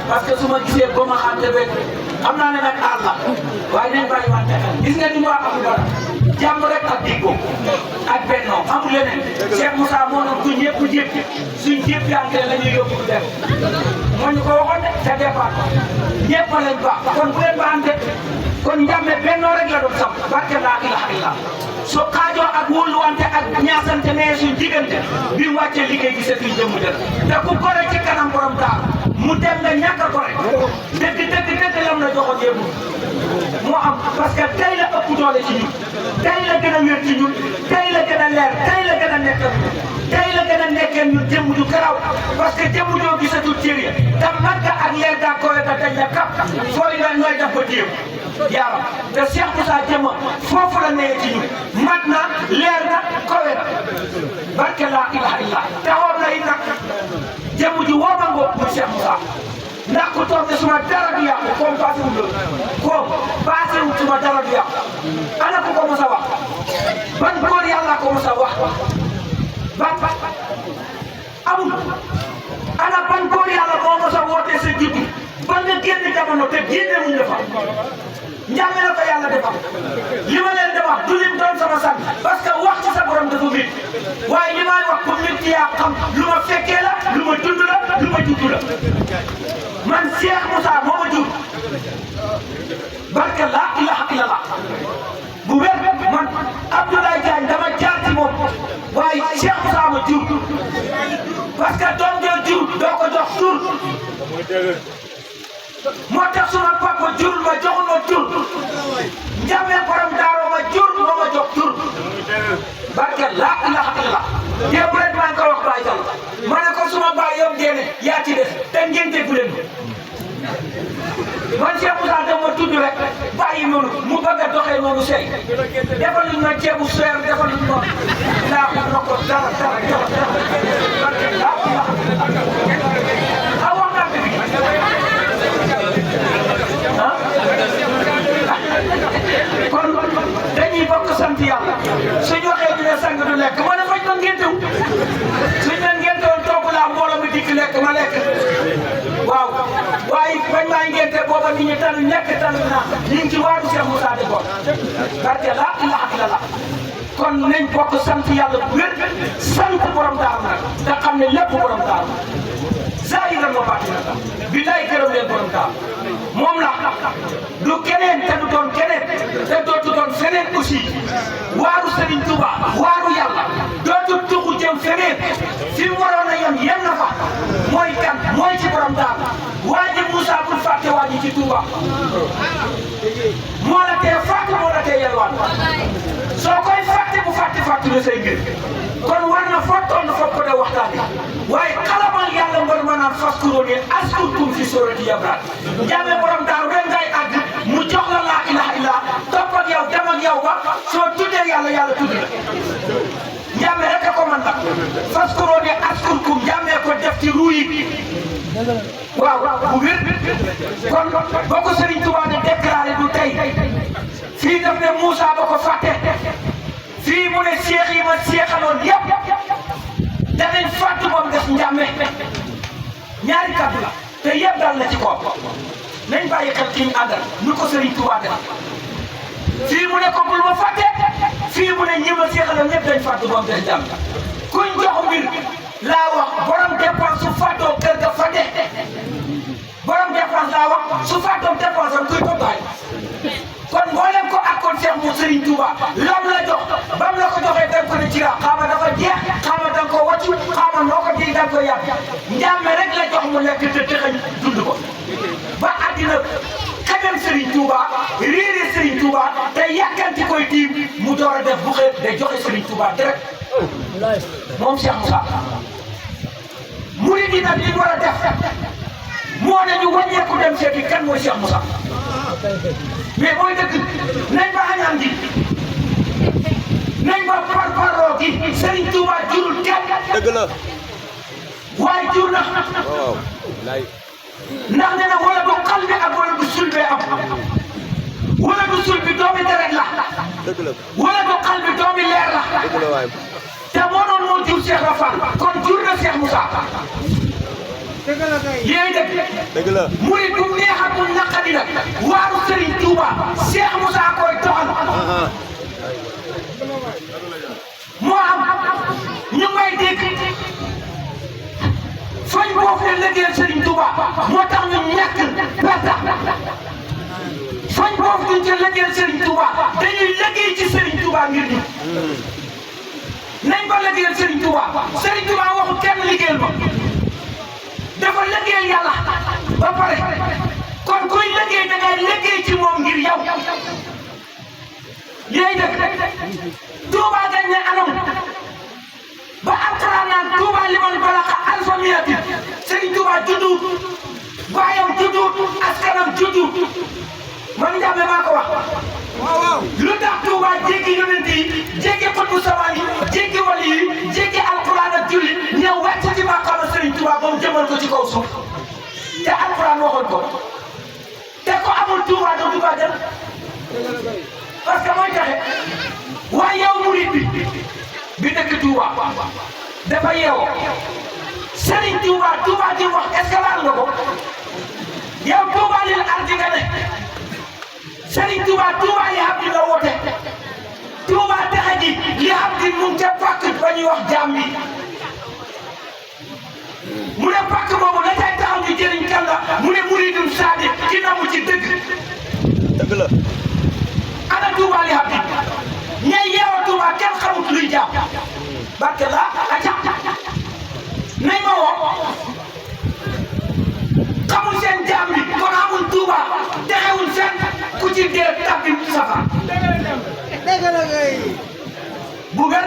A: parce que su ma gisee ba ma xam te rek xam naa ne nag aar la waaye nañ bàyyi wante gis nga ni mu wax ak dara jàmm rek ak diggo ak bennoo amul leneen Cheikh Moussa moo noon ku ñëpp jépp suñ jépp yante la ñuy yóbbu dem moo ñu ko waxoon de ca départ ñëpp a leen baax kon bu leen baante kon njàmme bennoo rek la doon sam barke laa ilaha illa so xaajoo ak wóoluwante ak ñaasante nee suñ diggante bi mu wàccee liggéey gi setuñ jëmm jël te ku gore ci kanam borom taal mu dem nga ñàkk a gore dëgg lam na joxoon yëpp moo am parce que tey la ëpp doole ci ñun tey la gën a wér ci ñun tey la gën a leer tey la gën a nekk tey la gën a nekkee ñun jëmm ju garaaw parce que jëmm joo gisatul cër ya te màgg ak leer daa kowe ka dañ la kap fooy nga nooy def ba jéem yaaram te Cheikh Moussa jëmma foofu la nee ci ñun mat na leer na kowe na barke laa ilaha illa te xool na it nag jëmm ji woo ma ngoog muy Cheikh Moussa ndax ku toog ne suma dara du yàqu comme passé wu loolu comme passé wu suma dara du yàqu ana ku ko mos a wax ban góor yàlla ko mos a wax ban amul ana ban góor yàlla moo mos a wootee sa juddu ba nga génn jamono te génne wuñ la fa njàmme la ko yàlla defal li ma leen di wax du lim doon sama sant parce que wax ci sa borom dafa métti waaye li may wax pour nit yaa xam lu ma fekkee la lu ma dund la lu ma judd la man Cheikh Moussa moo ma jur barke laa ilaha illallah bu wér man Abdoulaye Diagne dama jaar ci moom waaye Cheikh Moussa ma jur parce que doom joo jur doo ko jox tur moo tax suma papa jurul ma joxul ma tur njàmmee borom daaroo ma jur moo ma jox tur barke laa ilaha illallah démb rek maa ngi ko wax Baye Sall ma ne ko suma baay yow génne yaa ci des te ngénte gu leen man Cheikh Moussa dama tudd rek bàyyi noonu mu bëgg a doxee noonu sey defaluñ ma ceebu seer defaluñ ma laa ko dara barke laa ilaha illallah wax naa ko kon dañuy bokk sant yàlla suñu waxee ñu ne sang du lekk ma ne fañ ma ngéntew suñ ma ngéntewoon toog laa mbooloo mi dikk lekk ma lekk waaw waaye bañ maa ngénte booba nit ñi tanuñ lekk tanuñ naa ñu ngi ci waadu Cheikh Moussa de kon barke laa ilaha illallah kon nañ bokk sant yàlla bu wér sant borom daaru nag te xam ne lépp borom daaru zaahiran wa baatinan billaay gërëm leen borom daaru moom la du keneen te du doon keneen te dootu doon feneen aussi waaru Serigne Touba waaru yàlla dootu tuxu jëm feneen fi mu waroon a yem na fa mooy kan mooy ci borom daaru waa ji Moussa bul fàtte waa ji ci Touba moo la tee fàtte moo la tee yelwaan soo koy fàtte bu fàtte na say mbir kon war na foo toll foog ko de waxtaane waaye xalamal yàlla mbër ma naan faskuroon askurkum fi soorati Yabraat njàmme borom daaru ren ngay àgg mu jox la laa ilaha illa topp ak yow dem ak yow ba soo tuddee tuddal yàlla yàlla tudd la njàmme rek a ko mën nag faskuroo ne askurkum njàmmee ko def ci ruu yi waaw bu wér kon boo ko Serigne Touba ne déclaré du tey fii daf ne Moussa ba ko fàtte fii mu ne seex yi ma seexaloon yëpp danañ fàttu moom des njàmme ñaari kàddu la te yëpp dal na ci kaw nañ bàyyi xel ki ñu àndal ñu ko Serigne Touba def fii mu ne ko bul ma fàtte fii mu ne ñi ma seexaloon ñëpp dañ fàttu moom des njàmme kuñ jox mbir laa wax borom dépense su fàttoo kër ga fàtte borom dépense laa wax su fàttoo dépense am kuy toggaay kon mboolem ko akkoon Cheikh mu Serigne Touba lam la jox bam la ko joxee dem ko ne ci xaama dafa jeex xaama da nga ko wàccu xaama noo ko ji da nga ko yàq njàmme rek la jox mu lekk te tëxañ dund ko ba àddina xamem Serigne Touba réeré Serigne Touba te yàkkanti koy tiim mu door a def bu xeet day joxe Serigne Touba direct moom Cheikh Moussa murid yi nag li ñu war a def moo ne ñu wàññeeku dem seeti kan mooy Cheikh Moussa mais mooy dëgg nañ ba añaan gi nañ ba parparloo gi Serigne Touba jurul kenn
G: dëgg la
A: waaye jur na
G: waaw lay
A: ndax nee na wala du xal bi ak wala du sul bee am wala du sul bi doomi deret la
G: dëgg la
A: wala du xal bi doomi leer la
G: dëgg la waay
A: te moo doon moo jur Cheikh Rafal kon jur na Cheikh Moussa yéen dëgg
G: dëgg la
A: murid bu neex ak mu naqadi nag waaru Serigne Touba Cheikh Moussa koy doxal moo am ñu may dégg fañ boo fee liggéeyal Serigne Touba moo tax ñu ñàkk perte fañ boo fi ñu ca liggéeyal Serigne Touba dañuy liggéey ci Serigne Touba ngir ñu nañ ba liggéeyal Serigne Touba Serigne Touba waxu kenn liggéeyal ma dafa liggéeyal yàlla ba pare kon kuy liggéey da ngay liggéey ci moom ngir yow yéen dëkk Touba dañ ne anam ba alquran naan Touba liman balaxa alfa miyati Serigne Touba juddu baayam juddu askanam juddu man Ndiame maa ko wax lu tax Touba jéggi yonent yi jéggi xutbu samaan yi jéggi wali yi jéggi alquran ak julli ñëw wàcc ci maqaama Serigne Touba ba mu jëmal ko ci kaw suuf te alquran waxoon ko te ko amul Touba doo Touba dem parce que mooy taxe waaye yow murid bi dëkk Touba dafa yeewoo Serigne Touba Touba di wax est-ce que laal nga ko yow Touba lil ardi nga ne Serigne Touba Touba li xam di nga woote Touba texe ji li xam di mu ngi ca pàkk ba ñuy wax jaam bi mu ne pàkk boobu la cay taxaw di jëriñ kan la mu ne muridum saadi ki namu ci dëgg
G: dëgg la
A: ana Touba li xam di ñay yeewoo Touba kenn xamut luy jaam barke la aca nañ ma woo xamul seen jaam bi kon amul Touba texewul fenn ku ci dee tabbi safar bu wér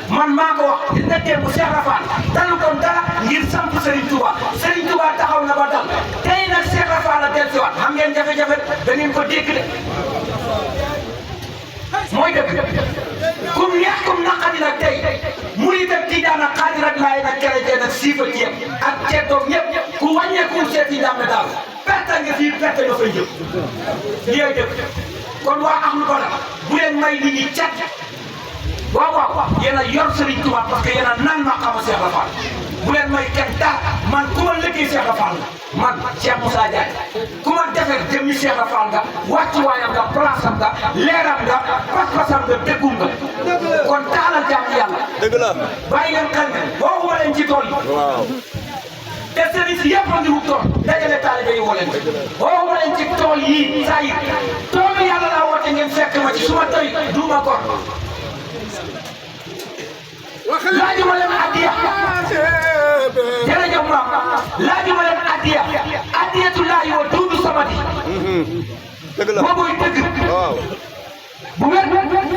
A: man maa ko wax gis nga démb Cheikh Rafal dalu kon dara ngir samp Serigne Touba Serigne Touba taxaw na ba dal tey nag Cheikh Rafal la del si waat xam ngeen jafe-jafe da ngeen ko dégg de mooy dëgg kum neex kum naqari nag tey murid ak tijaan ak xaadir ak laay nag chrétien ak siif ak yëpp ak ceddoog ñëpp ku wàññeeku seeti Ndiame daal perte nga fii perte nga fay jëm lii dëgg kon waa am lu bala bu leen may nit ñi cat waaw waaw yéen a yor Serigne Touba parce que yéen a naan maqaama Cheikh Rafal bu leen may kenn dara man ku ma liggéey Cheikh Rafal man Cheikh Moussa Diagne ku ma defee jëmmi Cheikh Rafal nga wàccuwaayam nga place am nga leeram nga pas-pasam nga dëggum nga kon taalal jàmm yàlla
G: dëgg la
A: bàyyi leen xel ne waxuma leen ci tool yi
G: waaw
A: te sëriñ si yëpp a ngi wut tool dajale taalibe yi woo leen waxuma leen ci tool yii saa yi toolu yàlla laa woote ngeen fekk ma ci suma toy duuma gor laajuma leen addiya jërëjëf maam laajuma leen addiya addiyatullaahi wa duudu samadi
G: dëgg la
A: boobuy dëgg
G: waaw
A: bu wér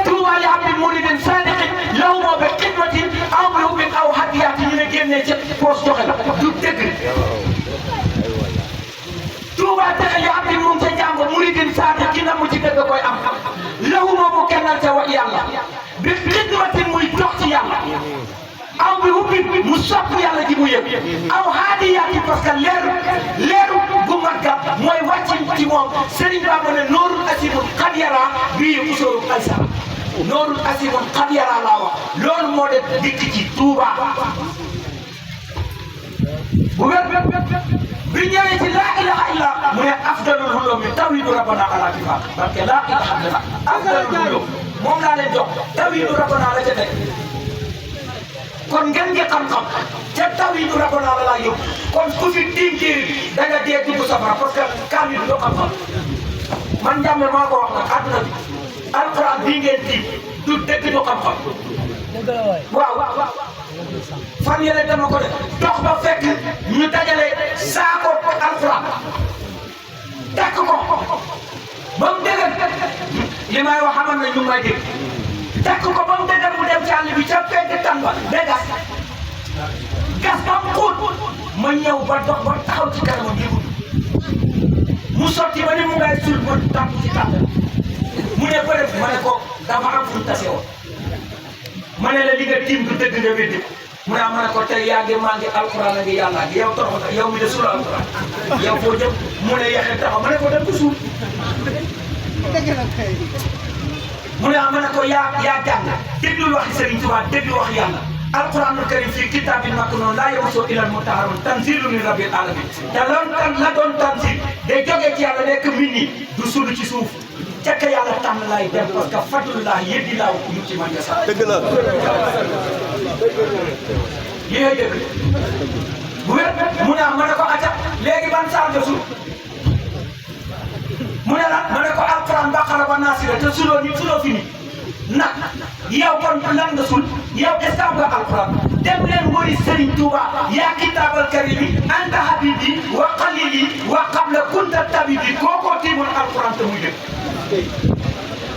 A: Touba li abdin muridin saadiqin lahu moo be xidmatin aw bi hubbin aw hadiyaati ñu ne génnee ca poos joxe la du dëgg Touba texe li abdin mu ngi ca jàmb muridin saadiq ki namu ci dëgg koy am lahu moo bu kennal ca wa yàlla yàlla aw bi ubbi mu sopp yàlla ji mu yëg aw haadiyaati parce que leeru bu mat ga mooy wàcc ci moom Serigne Bamba ne noorul asimun xad yara bii usóoru aysa noorul asimun xad yara laa wax loolu moo def dikk ci Touba bu wér bi ñëwee ci laa ilaha illa mu ne afdalul hulum mi tawhidu rabbana ala tifaq parce que laa ilaha illa afdalul hulum moom laa leen jox tawhidu rabbana la ca teg kon ngeen ngi xam-xam ca tawhidu rabbana la laa yóbbu kon ku fi tiim téere da nga dee dugg safara parce que kaam yi du xam-xam man njàmme maa ko wax nag àdduna bi alquran bii ngeen tiim du dëgg du xam-xam waaw fan yële dama ko def dox ba fekk ñu dajale saako alquran takk ko ba mu dëgër li may wax xamal na ñu may dégg takk ko ba mu dëgër mu dem ci àll bi ca fekk tan ba day gas ba mu xóot ma ñëw ba dox ba taxaw ci kanamam yëngu mu sotti ba ni mu ngay sul ba tàmp ci tàmp mu ne bëre ma ne ko dafa am fu ñu tase woon ma ne la li nga tiim du dëgg nga weddi mu ne ma ne ko tey yaa ngi maa ngi alxuraan a ngi yàlla gi yow torox nga yow mi de sula alxuraan yow foo jëm mu ne yexe taxaw ma ne ko dem ko suul mu ne ma ne ko yaa jàng déglul waxi Serigne Touba déglu wax yàlla alquranul karim fii kitaabin maknuun laa yamassuhu illal mutahharuun tanziilun min rabbil aalamiin te la doon tanziil day jógee ci yàlla nekk min ni du sulu ci suuf jekk yàlla tànn laay dem parce que fadlullah yëddi laaw yu ci man sax
G: dëgg la
A: li ngay dégg bu wér mu ne ma ne ko acca léegi ban saar nga sul mu ne la ma ne ko alquran baqara ba naasira te suloo ni suloo fi ni nag yow kon lan nga sul yow est-ce que am nga alquran dem leen wëri Serigne Touba yaa kitaabal karimi anta habibi wa qalili wa qabla kunta tabibi kookoo tiimul alquran te muy dëgg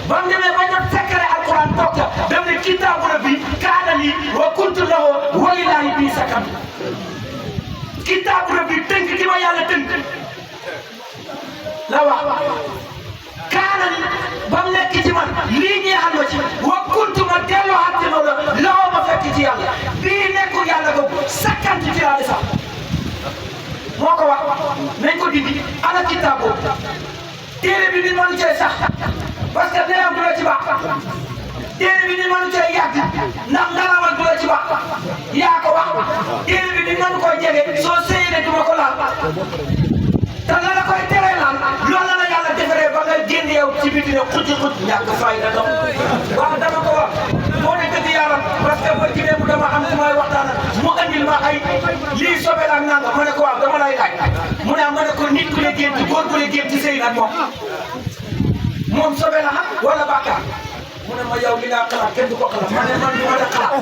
A: ba mu demee ba jot secret alquran toog ca dem ne kitaabu rabbi kaana lii wa kuntu lahu wa ilaahi bii sakan kitaabu rabbi tënk di ma yàlla tënk la wax kaana ni ba mu nekk ci man lii ñuy àndoo ci wa kuntu ma delluwaat ci loolu loo ma fekk ci yàlla bii nekkul yàlla boobu sakkan ci laa di sax moo ko wax nañ ko dindi ana kitaab boobu téere bi ni mënu cee sax parce que neeram du la ci baax téere bi ni mënu cee yàgg ndax ngalamal du la ci baax yaa ko wax téere bi ni mënu koy jege soo séyee ne du ma ko laal te la la koy teree laal loolu la yàlla defaree ba nga génn yow ci biti ne xuj ñàkk fayda dox waaw dama ko wax moo ne dëgg yàlla parce que ba ci démb dama am su may waxtaanal mu andil ma ay lii sobe la ak nanga ma ne ko waaw dama lay laaj mu ne ma ne ko nit ku ne génn ci góor ku ne génn ci sëy nag moom sobe la nag wala bàkkaar mu ne ma yow li nga xalaat kenn du ko xalaat ma ne man du ma la xalaat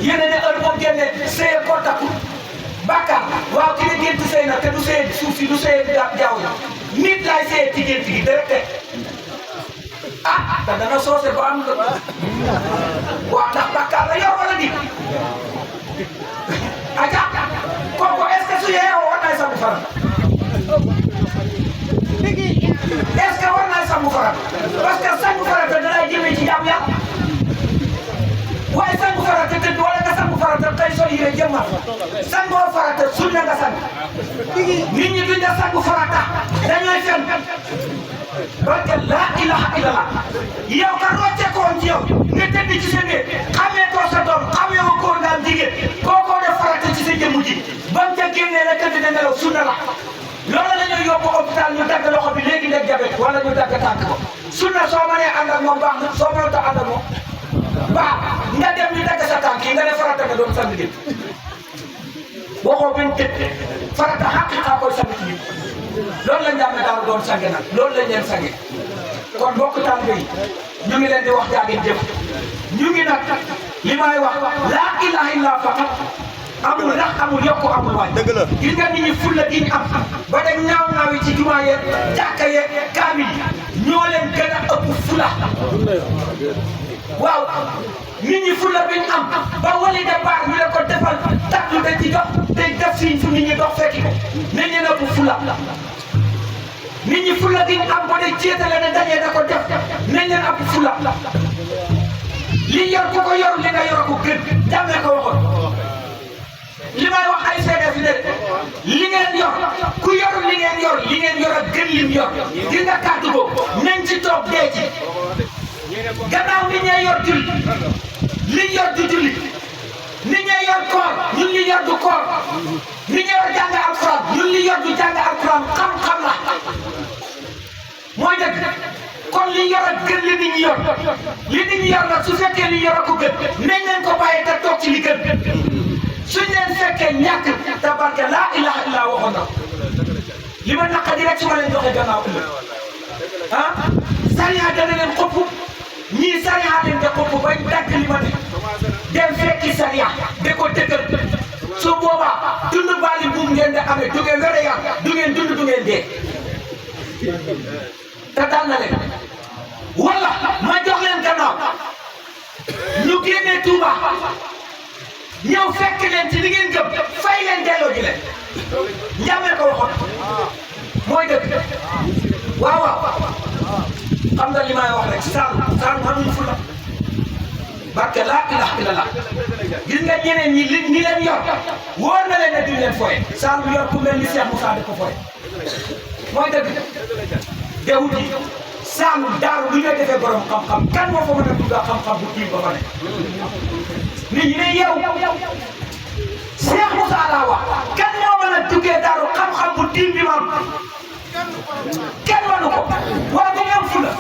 A: yéen a ne heure moom génne sëye ko takku bàkkaar waaw ki ne gént sëy na te du sëy suuf si du sëy jaww ji nit laay sëy ci gént gi direct ah te dana soose ba am nga waaw ndax bàkkaar la yor wala nit aja kooku est-ce que su yeewoo war naay sangu farat est-ce que war naay sangu farat parce que sangu farat da lay jëmee ci jàmm yàlla waaye sangu farata tëdd wala nga sangu farata tey sol yére jëmmal sangoo farata sunna nga sang nit ñi duñ nga sangu farata dañooy fen barke laa ilaha illallah yow ka rocceekoon ci yow nga tëdd ci sa néeg xamee ko sa doom xamee ko góor nga am jigéen kookoo def farata ci sa jëmm ji ba mu ca génnee la tëdd na nelaw sunna la loolu la ñuy yóbbu hôpital ñu dagg loxo bi léegi nekk jabet wala ñu dagg tànk ko sunna soo mënee ànd ak moom baax na soo mënut a ànd ak moom baax nga dem ñu dagg sa tànk yi nga ne farata nga doon sang nit waxoo benn tëdd farata xaqiqa koy sang ci nit loolu lañ jàmme daal doon sange nag loolu lañ leen sange kon bokk taalibe yi ñu ngi leen di wax jaageen jëf ñu ngi nag li may wax laa ilaha illa faqat amul rax amul yokku amul waay
G: dëgg la
A: gis nga nit ñi fulla gi ñu am ba dem ñaaw ñaaw yi ci jumaa yeeg jàkka yeeg kaamil ñoo leen gën a ëpp fula waaw nit ñi fulla bi ñu am ba wali départ ñu ne ko defal tablu da ci dox day def siñ fu nit ñi dox fekki ko nañ leen ëpp fulla nit ñi fulla gi ñu am ba day ceetale ne dañee da ko def nañ leen ëpp fulla li yor ku ko yor li nga yor ko gën jàmmee ko waxoon li may wax ay seede fi de li ngeen yor ku yor li ngeen yor ak gën lim yor gis nga kàddu ko nañ ci toog dee ci gannaaw nit ñee yor julli liñ yor du julli nit ñee yor koor ñun li yor du koor nit ñee yor jàng alxuraan ñun li yor du jàng alxuraan xam-xam la mooy dëgg kon li yor ak gën li nit ñi yor li nit ñi yor nag su fekkee li yor ak ko gën nañ leen ko bàyyi te toog ci li gën suñ leen fekkee ñàkk te barke laa ilaha illa waxoon na li ma naqadi rek su ma leen joxe gannaaw ëllëg ah sariya dana leen xopp ñii sariya leen de xopp bañ dagg li ma ne dem fekki sariya de ko dëggal su boobaa dund baali buum ngeen di amee du ngeen wér yàlla du ngeen dund du ngeen dee te dal na leen wala ma jox leen gannaaw ñu génnee Touba ñëw fekk leen ci li ngeen gëm fay leen delloo ji leen njàmmee ko waxoon mooy dëgg waaw xam nga li may wax rek Saalum xamuñ fu la barke laa ilaha illallah gis nga ñeneen ñi leen yor wóor na leen ne duñ leen fooye Saalum yor ku mel ni Cheikh Moussa de ko fooye mooy dëgg deewut yi Saalum daaru lu ñuy defee borom xam-xam kan moo fa mën a dugg xam-xam bu tiim ba fa ne nit ñi ne yow Cheikh Moussa laa wax kan moo mën a duggee daaru xam-xam bu tiim bi maam kenn mënu ko waaye dañu am fula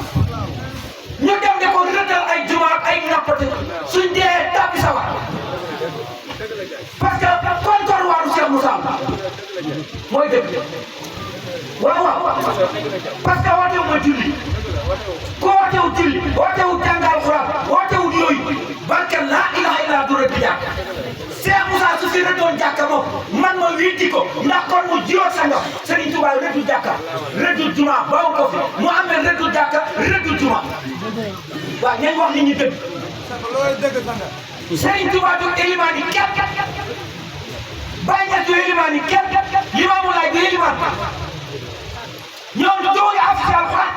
A: ñu dem de ko rëddal ay juma ak ay nappate suñ dee tàbbi sa war parce que kontor waaru Cheikh Moussa mooy dëgg waaw parce que wootewu ma julli ko wootewu julli wootewu jàngal Alxuraan wootewu yooyu barke laa ilaha illa du rëdd jàkk Cheikh Moussa su fi rëddoon jàkka moom man ma witti ko ndax kon mu jiwoot sangam Serigne Touba rëddu jàkka rëddu juma bawu ko fi mu amee rëddu jàkka rëddu juma waaw ñañ wax nit ñi dëgg Serigne Touba du élimaani kenn Baye Niass du élimaani kenn Limaamu Laay du élimaan ñooñu dooy afisi Alxuraan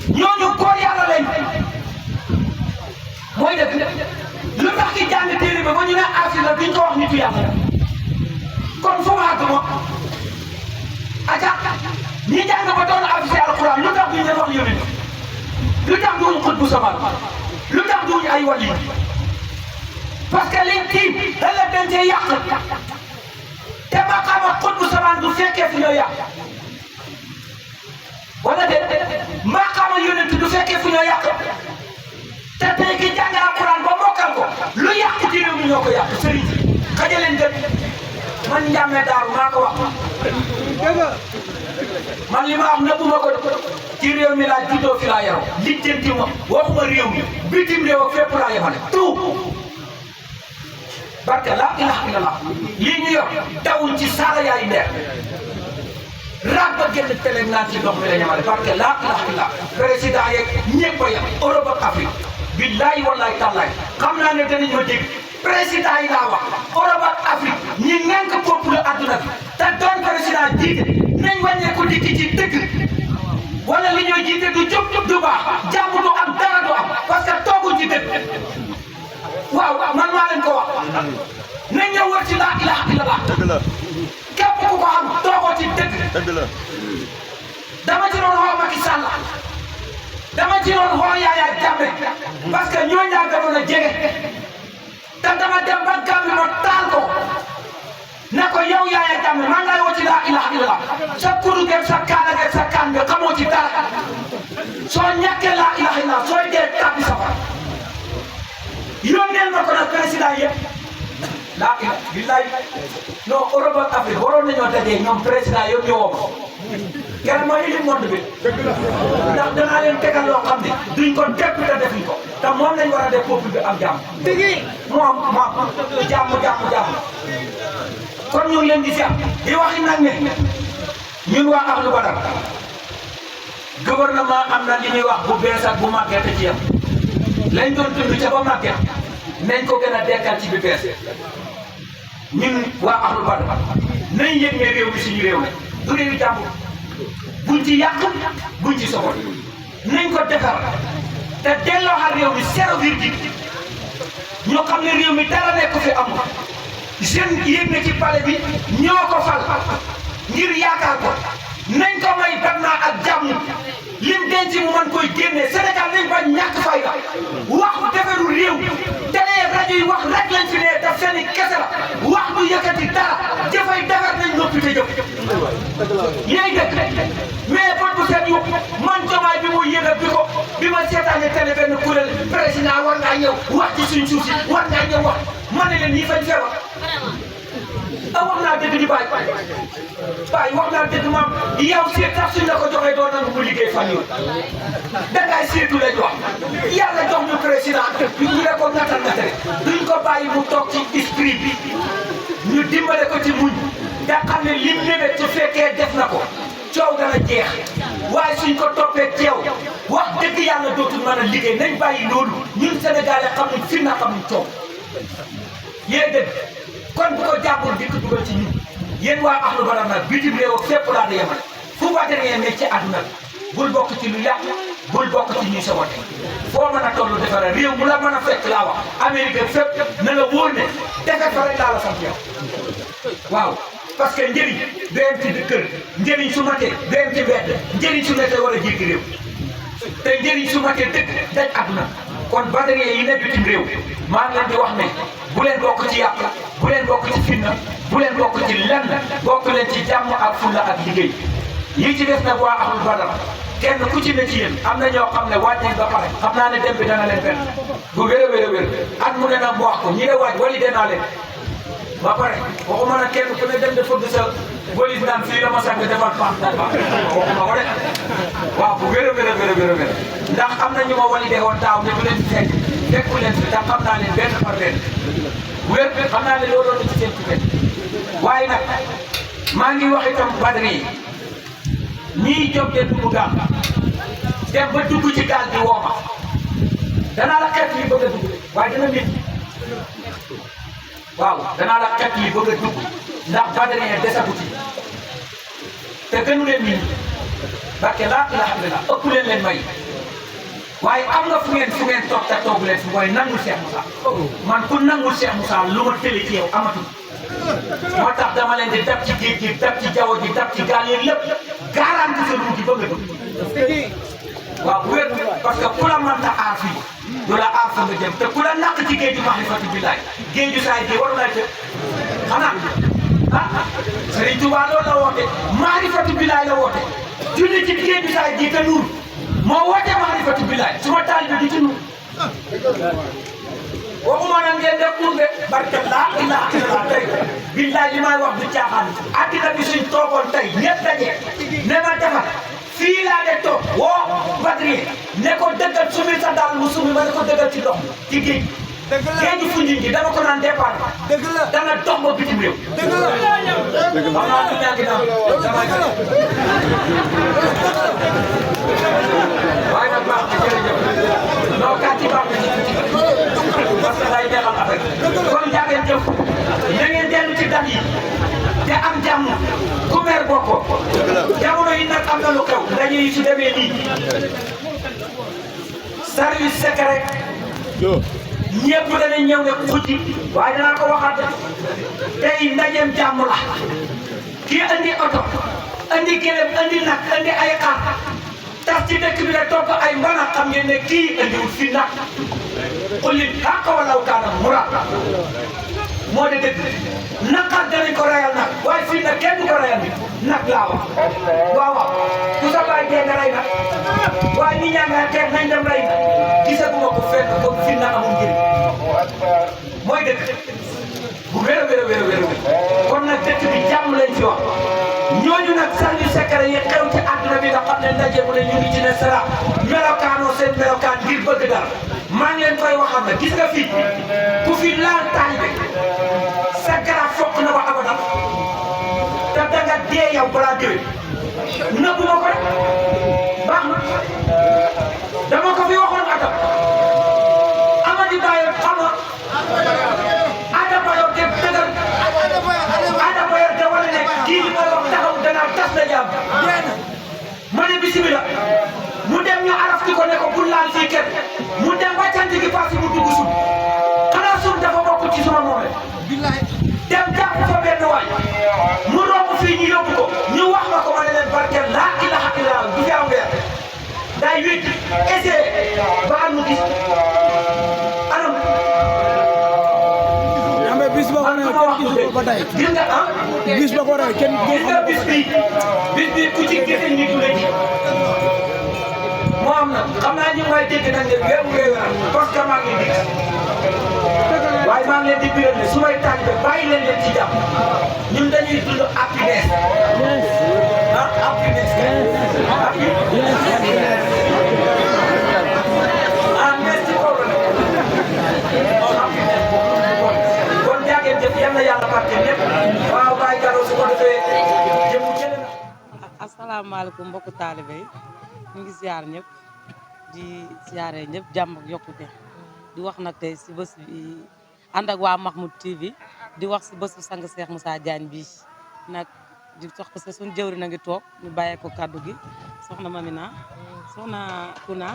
A: ñooñu góor yàlla lañ mooy dëgg lu tax ki jàng téere ba ñu ne afisi la duñ ko wax nitu yàlla kon fu mu àgg moom aca ñi jàng ba doon afisi Alxuraan lu tax duñ leen wax yonent lu tax duñ xut bu samaan lu tax duñ ay wali parce que liñ tiim ëllëg dañ cee yàq te ma xama xut bu samaan du fekkee fu ñoo yàq wala de maa xama yonent du fekkee fu ñoo yàq te tey ki jàng Alxuraan ba mokkal ko lu yàq ci réew mi ñoo ko yàq sëriñ si xajaleen gën man njàmme daaru maa ko wax man li ma wax nëbbuma ko ci réew mi laa juddoo fi laa yaroo lijjanti ma waxuma réew mi bitim réew ak fépp laa yemale tout barke laa ilaha illallah lii ñu yor dawul ci saala yaay ndeer raab ba génn télé naan ci ndox mi la ñamale parce que laa ilaha illallah président yeeg ñëpp a yem Europe ak Afrique billahi wallahi tallahi xam naa ne danañ ma dégg président yi laa wax Europe ak Afrique ñi ngànk peuple adduna bi te doon président jiite nañ wàññeeku dikki ci dëgg wala li ñooy jiite du jub du baax jàmm du am dara du am parce que toogu ci dëgg waaw man maa leen ko wax nañ ñëw wër ci laa ilaha illallah képp ku ko am toogoo ci dëgg dama ci doon xoo Macky Sall dama ci doon xoo Yaya Jammeh parce que ñoo ñaa gënoon a jege te dama dem ba Gàmbi ma taal ko ne ko yow Yaya Jammeh maa ngi lay woo ci laa ilaha illallah sa kudu geeg sa kaala geeg sa kaan nga xamoo ci dara soo ñàkkee laa ilaha illallah sooy dee tàbbi safara yónneel ma ko nag président yëpp laa ilaha billahi non Europe ak Afrique waroon nañoo dajee ñoom président yëpp ñoo woo ko kenn mooy li monde bi ndax danaa leen tegal loo xam ne duñ ko tepp te defuñ ko te moom lañ war a def peuple bi am jàmm moom jàmm kon ñu ngi leen di seet di waxi nag ne ñun waa Ahlu Badar gouvernement am na li ñuy wax bu bees ak bu màgget ci yam lañ doon dund ca ba màgget nañ ko gën a dekkal ci bi bees ñun waa Ahlu Badar nañ yëg ne réew mi suñu réew la du réewu jàmbur buñ ci yàq buñ ci soxal nañ ko defar te dellooxal réew mi 0,1 ñoo xam ne réew mi dara nekk fi amul jeune yéeg na ci palais bi ñoo ko fal ngir yaakaar ko nañ ko may batmaa ak jàmm lim denc mu mën koy génnee Sénégal nañ ba ñàkk fayda wax defaru réew télé rajo yi wax rek lañ fi ne daf seeni kese la wax bu yëkkati dara jëfay defar nañ noppi te jëf yéey dëkk mais bot bu seen yu man jomaay bi muy yëgal bi ma seetaane télé benn kuréel président war ngaa ñëw wax ci suñ suuf si war ngaa ñëw wax ma ne leen yi fañ feebar wax naa dëgg di bàyyi wax naa dëgg maam yow seet tax suñ la ko joxee doo nangu mu liggéey fan yii dangay seetu lañ wax yàlla jox ñu président ñu ne ko natal natale duñ ko bàyyi mu toog ci esprit bi ñu dimbale ko ci muñ nga xam ne lim mébét su fekkee def na ko coow dana jeex waaye suñ ko toppee teew wax dëgg yàlla dootul mën a liggéey nañ bàyyi loolu ñun Sénégalais xamuñ fi na xamuñ coow yéen dëgg kon bu ko jàppul dikk dugal ci ñun yéen waa Ahlu Badar nag bitim réew ak fépp laa di yemal fu matériel nekk ci àdduna bul bokk ci lu yàq bul bokk ci ñuy sabote foo mën a toll defara réew mu la mën a fekk laa wax Amérique fépp na nga wóor ne defet fa rek laa la sant yow waaw parce que njëriñ du yem ci kër njëriñ su matee du yem ci mbedd njëriñ su nekkee war a jéggi réew te njëriñ su matee dëkk daj àdduna kon badarien yi ne bitim réew maa ngi leen di wax ne bu leen bokk ci yàq bu leen bokk ci fitna bu leen bokk ci lenn bokk leen ci jàmm ak fulla ak liggéey yi ci des nag waa Ahlu Badar kenn ku ci ne ci yéen am na ñoo xam ne waaj nañ ba pare xam naa ne dem bi dana leen benn bu wér a wér a wér at mu ne nag mu wax ko ñi ne waaj wali denaa leen ba pare waxuma nag kenn ku ne dem de fëgg sa bolis naan fii la ma sang defal baax waxuma ko de waaw bu wér a wér a wér a wér a wér ndax am na ñu ma walidee woon daaw ne du leen fekk fekku leen fi ndax xam naa leen benn par benn wér xam naa ne looloo ci seen ci waaye nag maa ngi wax itam badri yi ñii jóg de dugg gaal dem ba dugg ci gaal bi wooma danaa la xeet li bëgg a dugg waaye dina nit waaw danaa la xeet li bëgg a dugg ndax badri yi desagu ci te gënu leen nit barke laa ilaha illallah ëpp leen may waaye am nga fu ngeen toog te toogu leen fi mooy nangul Cheikh Moussa man ku nangul Cheikh Moussa lu ma tële ci yow amatul moo tax dama leen di dab ci géej gi dab ci jaww ji dab ci gaal yeeg lépp garanti sa ruuj yi ba nga dugg waaw bu wér parce que ku la mënta aar fii du la aar fa nga jëm te ku la nàq ci géej gi maarifatu billaay géeju saay bi waru lay tëj xanaa Serigne Touba loolu la woote maarifatu billaay la woote julli ci géeju saay ji te nuur moo woote maarifatu billaay suma taal bi du ci nuur waxuma na ngeen def pour de barke laa ilaha illallah tey billaay li may wax du caaxaan addina bi suñ toogoon tey ñëpp daje ne ma defar fii laa de toog woo Badri ne ko dëggal sumi sa daal mu sumi ma ne ko dëggal ci dox ci géej géeju Foundiougne gi dama ko naan départ dana dox ba bitim réew xam naa du ñàkk naa damay waaye nag baax na jërëjëf non kat ci baax na parce que day neexal affaire kon jaageen jëf na ngeen dellu ci dal yi te am jàmm ku mer bokko jamono yi nag am na lu xew ndaje yi su demee nii service secret ñëpp danañ ñëw ne xucci waaye danaa ko waxaat tey ndajeem jàmm la kii andi oto andi gëlëm andi nag andi ay xar tas ci dëkk bi la topp ay mbana xam ngeen ne kii andiwul fi nag xullit xàq walaw kaana muraad moo de dëgg naqar danañ ko rayal nag waaye fii nag kenn du ko rayal nag laa wax waaw waaw ku sa baay dee nga ray nag waaye nit ñaa nga xeex nañ dem ray nag gisaguma ko fekk comme fii nag amul njëriñ mooy dëgg bu wér a wér a wér a wér kon nag dëkk bi jàmm lañ fi wax ñooñu nag service secret yi xew ci àdduna bi nga xam ne ndaje mu ne ñu ngi ci ne sara melokaanoo seen melokaan ngir bëgg dara maa ngi leen koy waxal na gis nga fii ku fi laal taalibe sa garab fokk na ba abadan te danga dee yow balaa déwén nëbbu ma ko rek baax na dama ko fi waxoon atam Amady Bayo xam nga Ada Bayo de dëgër Ada Bayo de wala ne kii li may wax taxaw danaa tas na jàmm ma ne bisimilah mu dem ñu arafti ko ne ko bul laal fii kenn
F: bis ba ko rey kenn
A: gis nga bis bi ku ci gise nit nga ji moo am na xam naa ñu may dégg nañ ne wéeru wéeru parce que maa ngi dégg waaye maa ngi leen di biral ne su may tànn bàyyi leen leen ci jàpp ñun dañuy dund happiness happiness merci beaucoup kon jaageen jëf yal na yàlla barke lépp waaw Baye Gallo su ko defee jëmu jële na
H: asalaamaaleykum mbokku taalibe yi ñu ngi ziar ñëpp di ziare ñëpp jàmm ak yokkute di wax nag tey si bés bi ànd ak waa Mahmoud TV di wax si bésu sang Cheikh Moussa Diagne bii nag di sox parce que suñu jëwri na ngi toog ñu bàyyee ko kaddu gi soxna Mamina soxna Kuna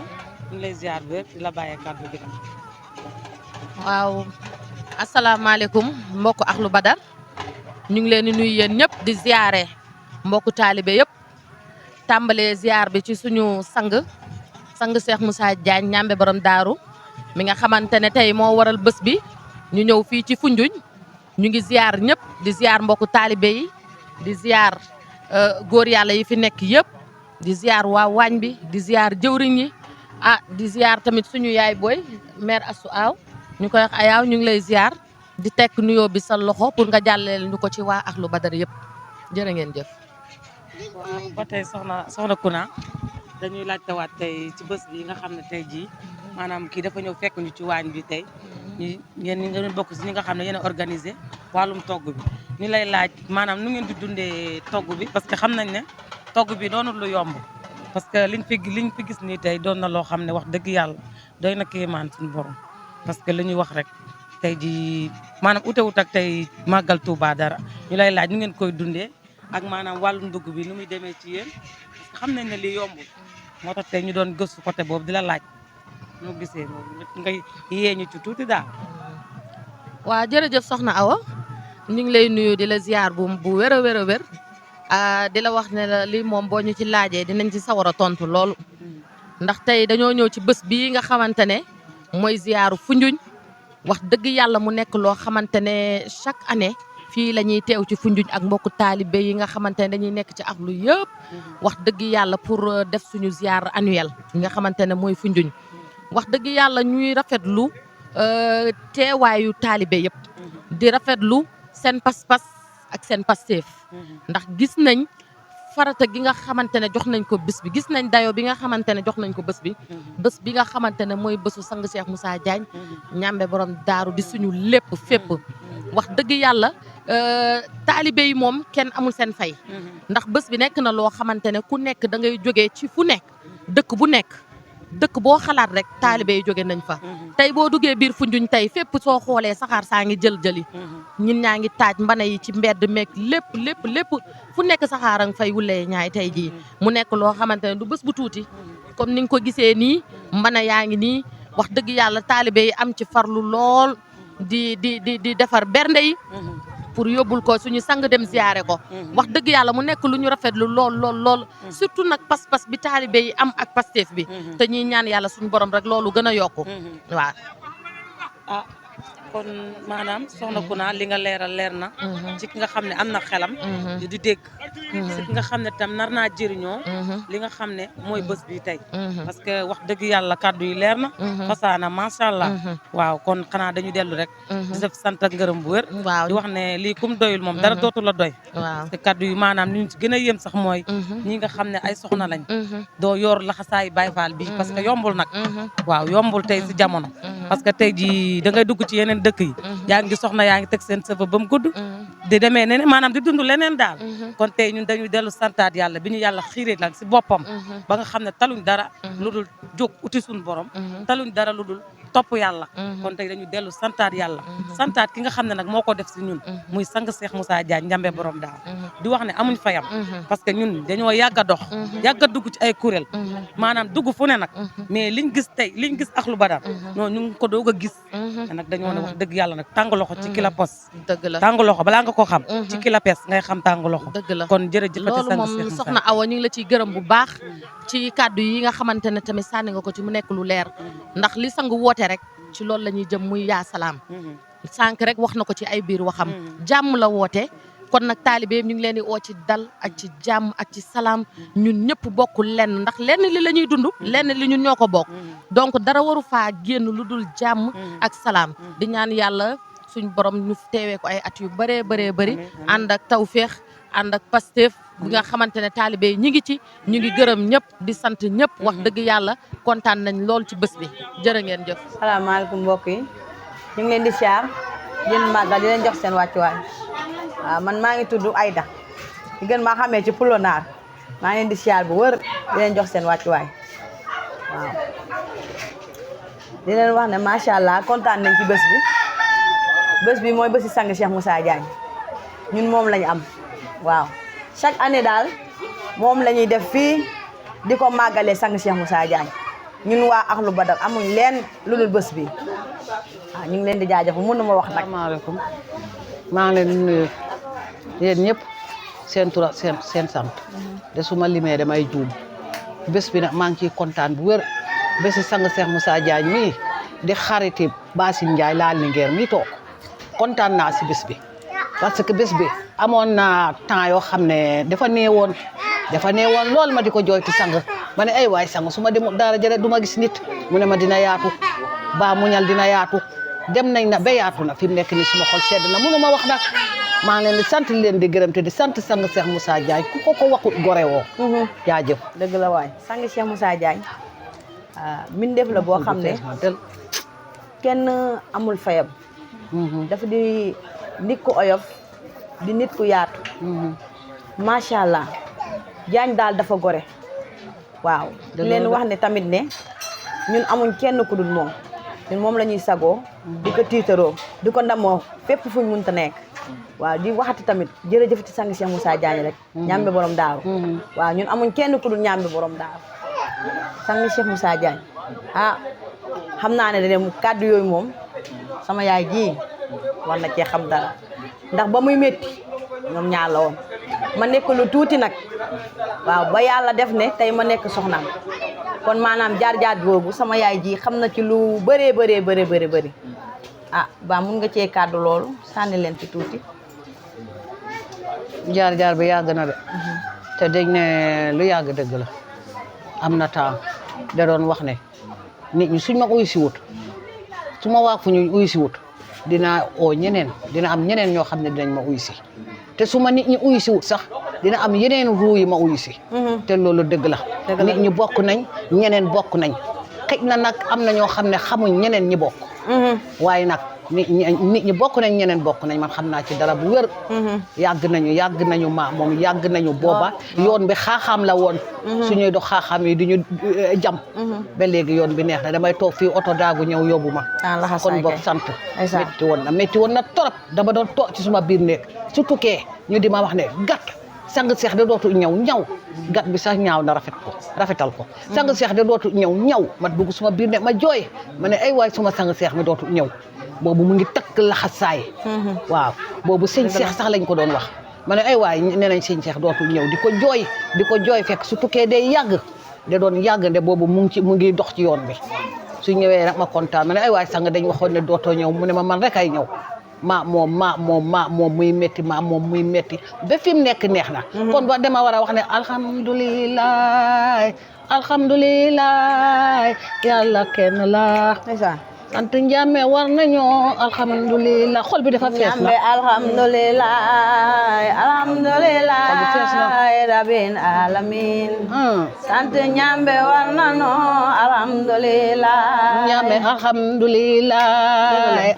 H: ñu lay ziar bu wér di la bàyyee kaddu gi nag.
I: waaw asalaamaaleykum mbokku Ahlou Badar ñu ngi leen di nuyu yéen ñëpp di ziare mbokku taalibe yëpp tàmbalee ziar bi ci suñu sang Cheikh Moussa Diagne ñambe borom daaru mi nga xamante ne tey moo waral bés bi ñu ñëw fii ci Foundiougne ñu ngi ziar ñëpp di ziar mbokku taalibe yi di ziar góor yàlla yi fi nekk yëpp di ziar waa waañ bi di ziar jëwriñ yi di ziar tamit suñu yaay booy mère Assou Aw ñu koy wax ayaaw ñu ngi lay ziar di tekk nuyoo bi sa loxo pour nga jàllale ñu ko ci waa Ahlou Badar yëpp jërë ngeen jëf.
H: waaw ba tey soxna Kuna dañuy laajte waat tey ci bés bi nga xam ne tey jii maanaam kii dafa ñëw fekk ñu ci waañ bi tey yéen ñi nga bokk si ñi nga xam ne yéen a organisé wàllum togg bi ñu lay laaj maanaam nu ngeen di dundee togg bi parce que xam nañ ne togg bi doonul lu yomb parce que liñ fi gis nii tey doon na loo xam ne wax dëgg yàlla doy na kéemaan suñu borom parce que li ñuy wax rek tey jii maanaam utewut ak tey màggal Touba dara ñu lay laaj nu ngeen koy dundee ak maanaam wàllum dugg bi nu muy demee ci yéen parce que xam nañ ne lii yombul moo tax tey ñu doon gëstu côté boobu di la laaj noo gisee moom ngay yee ñu ci tuuti daal.
I: waaw jërëjëf soxna Awa ñu ngi lay nuyu di la ziar bu wér a wér a wér di la wax ne la lii moom boo ñu ci laajee dinañ ci sawar a tontu loolu ndax tey dañoo ñëw ci bés bii nga xamante ne mooy ziaru Foundiougne wax dëgg yàlla mu nekk loo xamante ne chaque année fii la ñuy teew ci Foundiougne ak mbokku taalibe yi nga xamante ne dañuy nekk ci Ahlou yëpp wax dëgg yàlla pour def suñu ziar annuel yi nga xamante ne mooy Foundiougne wax dëgg yàlla ñuy rafetlu teewaayu taalibe yëpp di rafetlu seen pas-pas ak seen pasteef ndax gis nañ farata gi nga xamante ne jox nañ ko bés bi gis nañ dayo bi nga xamante ne jox nañ ko bés bi nga xamante ne mooy bésu sang Cheikh Moussa Diagne ñambe borom daaru di suñu lépp fépp wax dëgg yàlla taalibe yi moom kenn amul seen fay ndax bés bi nekk na loo xamante ne ku nekk da ngay jógee ci fu nekk dëkk bu nekk dëkk boo xalaat rek taalibe yi jóge nañ fa tey boo duggee biir Foundiougne tey fépp soo xoolee saxaar saa ngi jëli ñin ñaa ngi taaj mbana yi ci mbedd meeg lépp fu nekk saxaar a nga fay wulee ñaay tey jii mu nekk loo xamante ne du bés bu tuuti comme ni nga ko gisee nii mbana yaa ngi nii wax dëgg yàlla taalibe yi am ci farlu lool di defar bernde yi pour yóbbul ko suñu sang dem ziyaare ko wax dëgg yàlla mu nekk lu ñu rafetlu lool surtout nag pas-pas bi taalibe yi am ak pasteef bi te ñuy ñaan yàlla suñu borom rek loolu gën a yokku waaw
H: kon maanaam soxna Kuna li nga leer na ci ki nga xam ne am na xelam di dégg ci ki nga xam ne tam nar naa jëriñoo li nga xam ne mooy bés bi tey parce que wax dëgg yàlla kàddu yi leer na fasaana macha allah waaw kon xanaa dañu dellu rek di def sant ak ngërëm bu wér di wax ne lii kum doyul moom dara dootu la doy parce que kàddu yi maanaam li ñu ci gën a yéem sax mooy ñi nga xam ne ay soxna lañ doo yor laxasaay Baay Faal bi parce que yombul nag waaw yombul tey si jamono parce que tey ji da ngay dugg ci yeneen dëkk yi yaa ngi soxna yaa ngi teg seen sëfa ba mu gudd di demee neneen maanaam di dund leneen daal kon tey ñun dañuy dellu santaat yàlla bi ñu yàlla xiiree la si boppam ba nga xam ne taluñ dara lu dul jóg uti suñu borom taluñ dara lu dul topp yàlla kon tey dañu dellu santaat yàlla santaat ki nga xam ne nag moo ko def si ñun muy sang Cheikh Moussa Diagne njambe borom daal di wax ne amuñ fayam parce que ñun dañoo yàgg a dox yàgg a dugg ci ay kuréel maanaam dugg fu ne nag mais liñ gis tey liñ gis Ahlou Badar ñoo ñu ngi ko doog a gis te nag dañoo ne wax dëgg yàlla nag tàng loxo ci kila pos tàng loxo balaa nga ko xam ci kila pes ngay xam tàng loxo kon jërëjëfati sang
I: loolu moom soxna Awa ñu ngi la ciy gërëm bu baax ci kàddu yi nga xamante ne tamit sànni nga ko ci mu nekk lu leer ndax li sang woote rek ci loolu la ñuy jëm muy yaa salaam sànq rek wax na ko ci ay biir waxam jàmm la woote kon nag taalibe ñu ngi leen di oo ci dal ak ci jàmm ak ci salaam ñun ñëpp bokk lenn ndax lenn li la ñuy dund lenn li ñun ñoo ko bokk donc dara waru faa génn lu dul jàmm ak salaam di ñaan yàlla suñ borom ñu teewee ko ay at yu bëree bëri ànd ak tawféex ànd ak Pastef bi nga xamante ne taalibe yi ñi ngi ci ñu ngi gërëm ñëpp di sant ñëpp wax dëgg yàlla kontaan nañ lool ci bés bi jërë ngeen jëf.
J: salaamaaleykum mbokk yi ñu ngi leen di siyaar di leen màggal di leen jox seen wàccuwaay waaw man maa ngi tudd Aïda di gën maa xamee ci Pulo Naar maa ngi leen di siyaar bu wër di leen jox seen wàccuwaay waaw di leen wax ne macha allah kontaan nañ ci bés bi mooy bési sang Cheikh Moussa Diagne ñun moom lañu am waaw chaque année daal moom la ñuy def fii di ko màggalee sang Cheikh Moussa Diagne ñun waa Ahlou Badar amuñ leen lu dul bés bi waaw ñu ngi leen di jaajëfal mënu ma wax nag.
K: asalaamaaleykum maa ngi leen di nuyu yéen ñëpp seen tur ak seen sant de su ma limee damay juum bés bi nag maa ngi ciy kontaan bu wér bési sang Cheikh Moussa Diagne mii di xariti Basine Ndiaye laal ni ngeer mi toog kontaan naa si bés bi parce que bés bi amoon na temps yoo xam ne dafa neewoon lool ma di ko jooytu sang ma ne ay waay sang su ma demul dara jëre du ma gis nit mu ne ma dina yaatu ba muñal dina yaatu dem nañ na ba yaatu na fi mu nekk nii suma xol sedd na mënu ma wax nag maa ngi leen di sant leen di gërëm te di sant sang Cheikh Moussa Diagne ku ko waxut gore woo jaajëf
J: dëgg la waay sang Cheikh Moussa Diagne mbindeef la boo xam ne kenn amul fayam dafa di nit ku oyof di nit ku yaatu macha allah Diagne daal dafa gore waaw di leen wax ne tamit ne ñun amuñ kenn ku dul moom ñun moom la ñuy sagoo di ko tiitaroo di ko ndamoo fépp fuñ mënta nekk waaw di waxati tamit jërëjëf ci sang Cheikh Moussa Diagne rek ñaambe borom daaru waaw ñun amuñ kenn ku dul ñaambe borom daaru sang Cheikh Moussa Diagne xam naa ne de kàddu yooyu moom sama yaay ji war na cee xam dara ndax ba muy métti ñoom ñaar la woon ma nekk lu tuuti nag waaw ba yàlla def ne tey ma nekk soxnaam kon maanaam jaar-jaar boobu sama yaay ji xam na ci lu bëree bëri ba mun nga cee kàddu loolu sànni leen ci tuuti
K: jaar-jaar bi yàgg na de te dañ ne lu yàgg dëgg la am na temps da doon wax ne nit ñi suñ ma uy si wut su ma waag fu ñu uy si wut dina oo ñeneen dina am ñeneen ñoo xam ne dinañ ma uy si te su ma nit ñi uy si wut sax dina am yeneen ruu yi ma uy si te loolu dëgg la nit ñi bokk nañ ñeneen bokk nañ xëj na nag am na ñoo xam ne xamuñ ñeneen ñi bokk waaye nag nit ñi bokk nañ ñeneen bokk nañ man xam naa ci dara bu wér yàgg nañu moom yàgg nañu booba yoon bi xaaxaam la woon suñuy dox xaaxaam yi di ñu jam ba léegi yoon bi neex na damay toog fii oto daagu ñëw yóbbu ma kon boog sant métti woon na torop dama doon toog ci suma biir néeg su tukkee ñu di ma wax ne gàtt sang Cheikh de dootu ñaw gat bi sax ñaaw na rafetal ko sang Cheikh de dootu ñaw ma dugg suma biir néeg ma jooy ma ne ay waay suma sang Cheikh mi dootu ñëw boobu mu ngi takk laxasaay waaw boobu sëñ Cheikh sax lañ ko doon wax ma ne ay waay nee nañ sëñ Cheikh dootu ñëw di ko jooy fekk su tukkee day yàgg da doon yàgg nde boobu mu ngi dox ci yoon bi su ñëwee nag ma kontaan ma ne ay waay sang dañ waxoon ne dootoo ñëw mu ne ma man rek ay ñëw maa moom muy métti ba fi mu nekk neex na kon ba dama war a wax ne alhamdulilah yàlla kenn la sant njàmme war nañoo alhamdulilah xol bi dafa fees na
J: alhamdulilah rabbil alamin sant njàmbe war nañoo alhamdulilah
K: njàmbe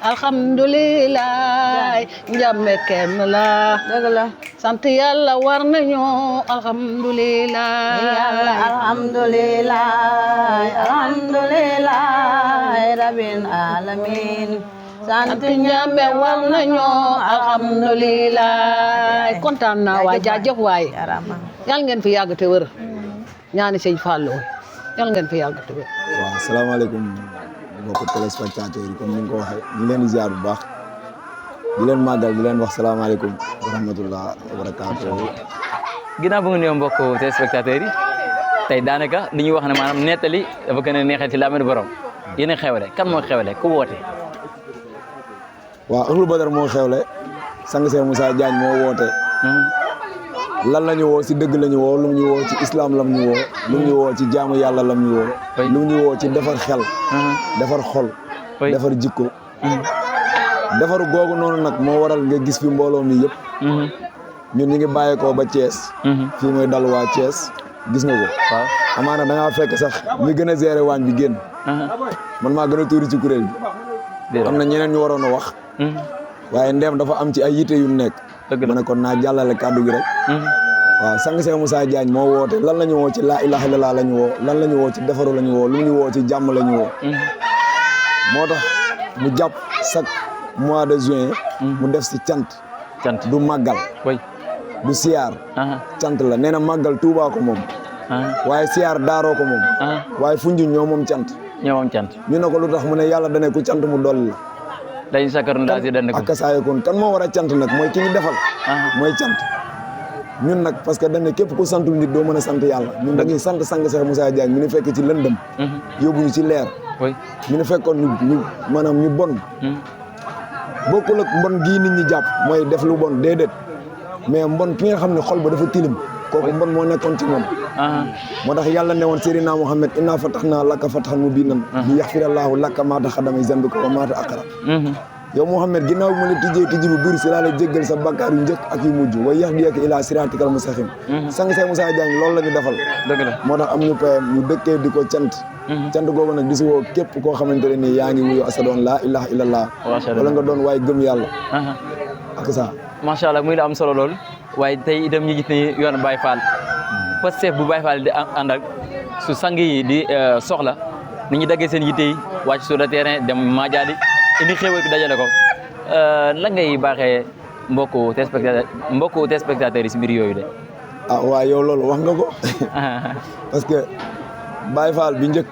K: alhamdulilah njàmbe kenn la
J: dëgg la
K: sant yàlla war nañoo alhamdulilah
J: rabbil alamin
K: sant njàmbe war nañoo alhamdulilah kontaan naa waay jaajëf waay yal ngeen fi yàgg te wër ñaani sëñ Fallou yal ngeen fi yàgg te wër
L: waaw salaamaaleykum mbokki téléspectateurs yi comme ni nga ko waxee ñu leen di ziar bu baax di leen màggal di leen wax salaamaaleykum wa rahmatullah wa barakaatu.
M: ginnaaw bu nga nuyoo mbokk téléspectateurs yi tey daanaka li ñuy wax ne maanaam nettali dafa gën a neexee ci làmmiñu borom yéen a xewle kan moo xewle ku woote.
L: waaw Ahlou Badar moo xewle sang Cheikh Moussa Diagne moo woote lan la ñu woo si dëgg la ñu woo lu mu ñu woo ci islam lam ñu woo lu mu ñu woo ci jaamu yàlla lam ñu woo lu mu ñu woo ci defar xel defar xol defar jikko defaru googu noonu nag moo waral nga gis fi mbooloo mi yëpp ñun ñu ngi bàyyeekoo ba Thiès fii mooy dal waa Thiès gis nga ko amaana da ngaa fekk sax mi gën a gérer waañ bi génn man maa gën a tuuri ci kuréel bi am na ñeneen ñu waroon a wax waaye ndeem dafa am ci ay yite yu nekk ma ne kon naa jàllale kàddu gi rek waaw sang Cheikh Moussa Diagne moo woote lan la ñu woo ci laa ilaha illallah la ñu woo lan la ñu woo ci defaru la ñu woo lu ñu woo ci jàmm la ñu woo moo tax mu jàpp chaque mois de juin mu def si cant du màggal du siyaar cant la nee na màggal Tuubaa ko moom waaye siyaar daaroo ko moom waaye Foundiougne ñoo moom cant ñu ne ko lu tax mu ne yàlla dane ku cant mu dolli la
M: dañu sakkaroon daal si dana ko
L: ak saa kon kan moo war a cant nag mooy ki ñu defal mooy cant ñun nag parce que dañ ne képp ku santul nit doo mën a sant yàlla ñun dañuy sant sang Cheikh Moussa Diagne mi ñu fekk ci lëndëm yóbbuñu ci leer mi ñu fekkoon ñu maanaam ñu bon bokkul ak mbon gii nit ñi jàpp mooy def lu bon déedéet mais mbon ki nga xam ne xol ba dafa tilim kooku mbon moo nekkoon ci moom moo tax yàlla ne woon Seydina Muhammad inna fatahna laka fathan mubinan li yaxfirallahu laka maa taqaddama min zanbika wa maa ta'akhkhara yow Muhammad ginnaaw bi ma la tijji bu bëri si laa la jéggal sa bakkaar yu njëkk ak yu mujj wa yahdiyaka ila siratikal mustaqim sang Cheikh Moussa Diagne loolu la ñu defal moo tax am ñu payam ñu dëkkee di ko cant googu nag di si woo képp koo xamante ne nii yaa ngi wuyu asadoon laa ilaha illallah wala nga doon waaye gëm yàlla ak ça
M: macha allah muy la am solo lool waaye tey itam ñu gis ni yoon Baye Fall Pastef bu Baye Fall di ànd ak su sang yi di soxla ni ñu daggee seen yitte yi wàcc sur le terrain dem maajaali indi xéewal bi dajale ko lan ngay baaxee mbokku téléspectateurs yi si mbir yooyu de
L: waaw yow loolu wax nga ko parce que Baye Fall bi njëkk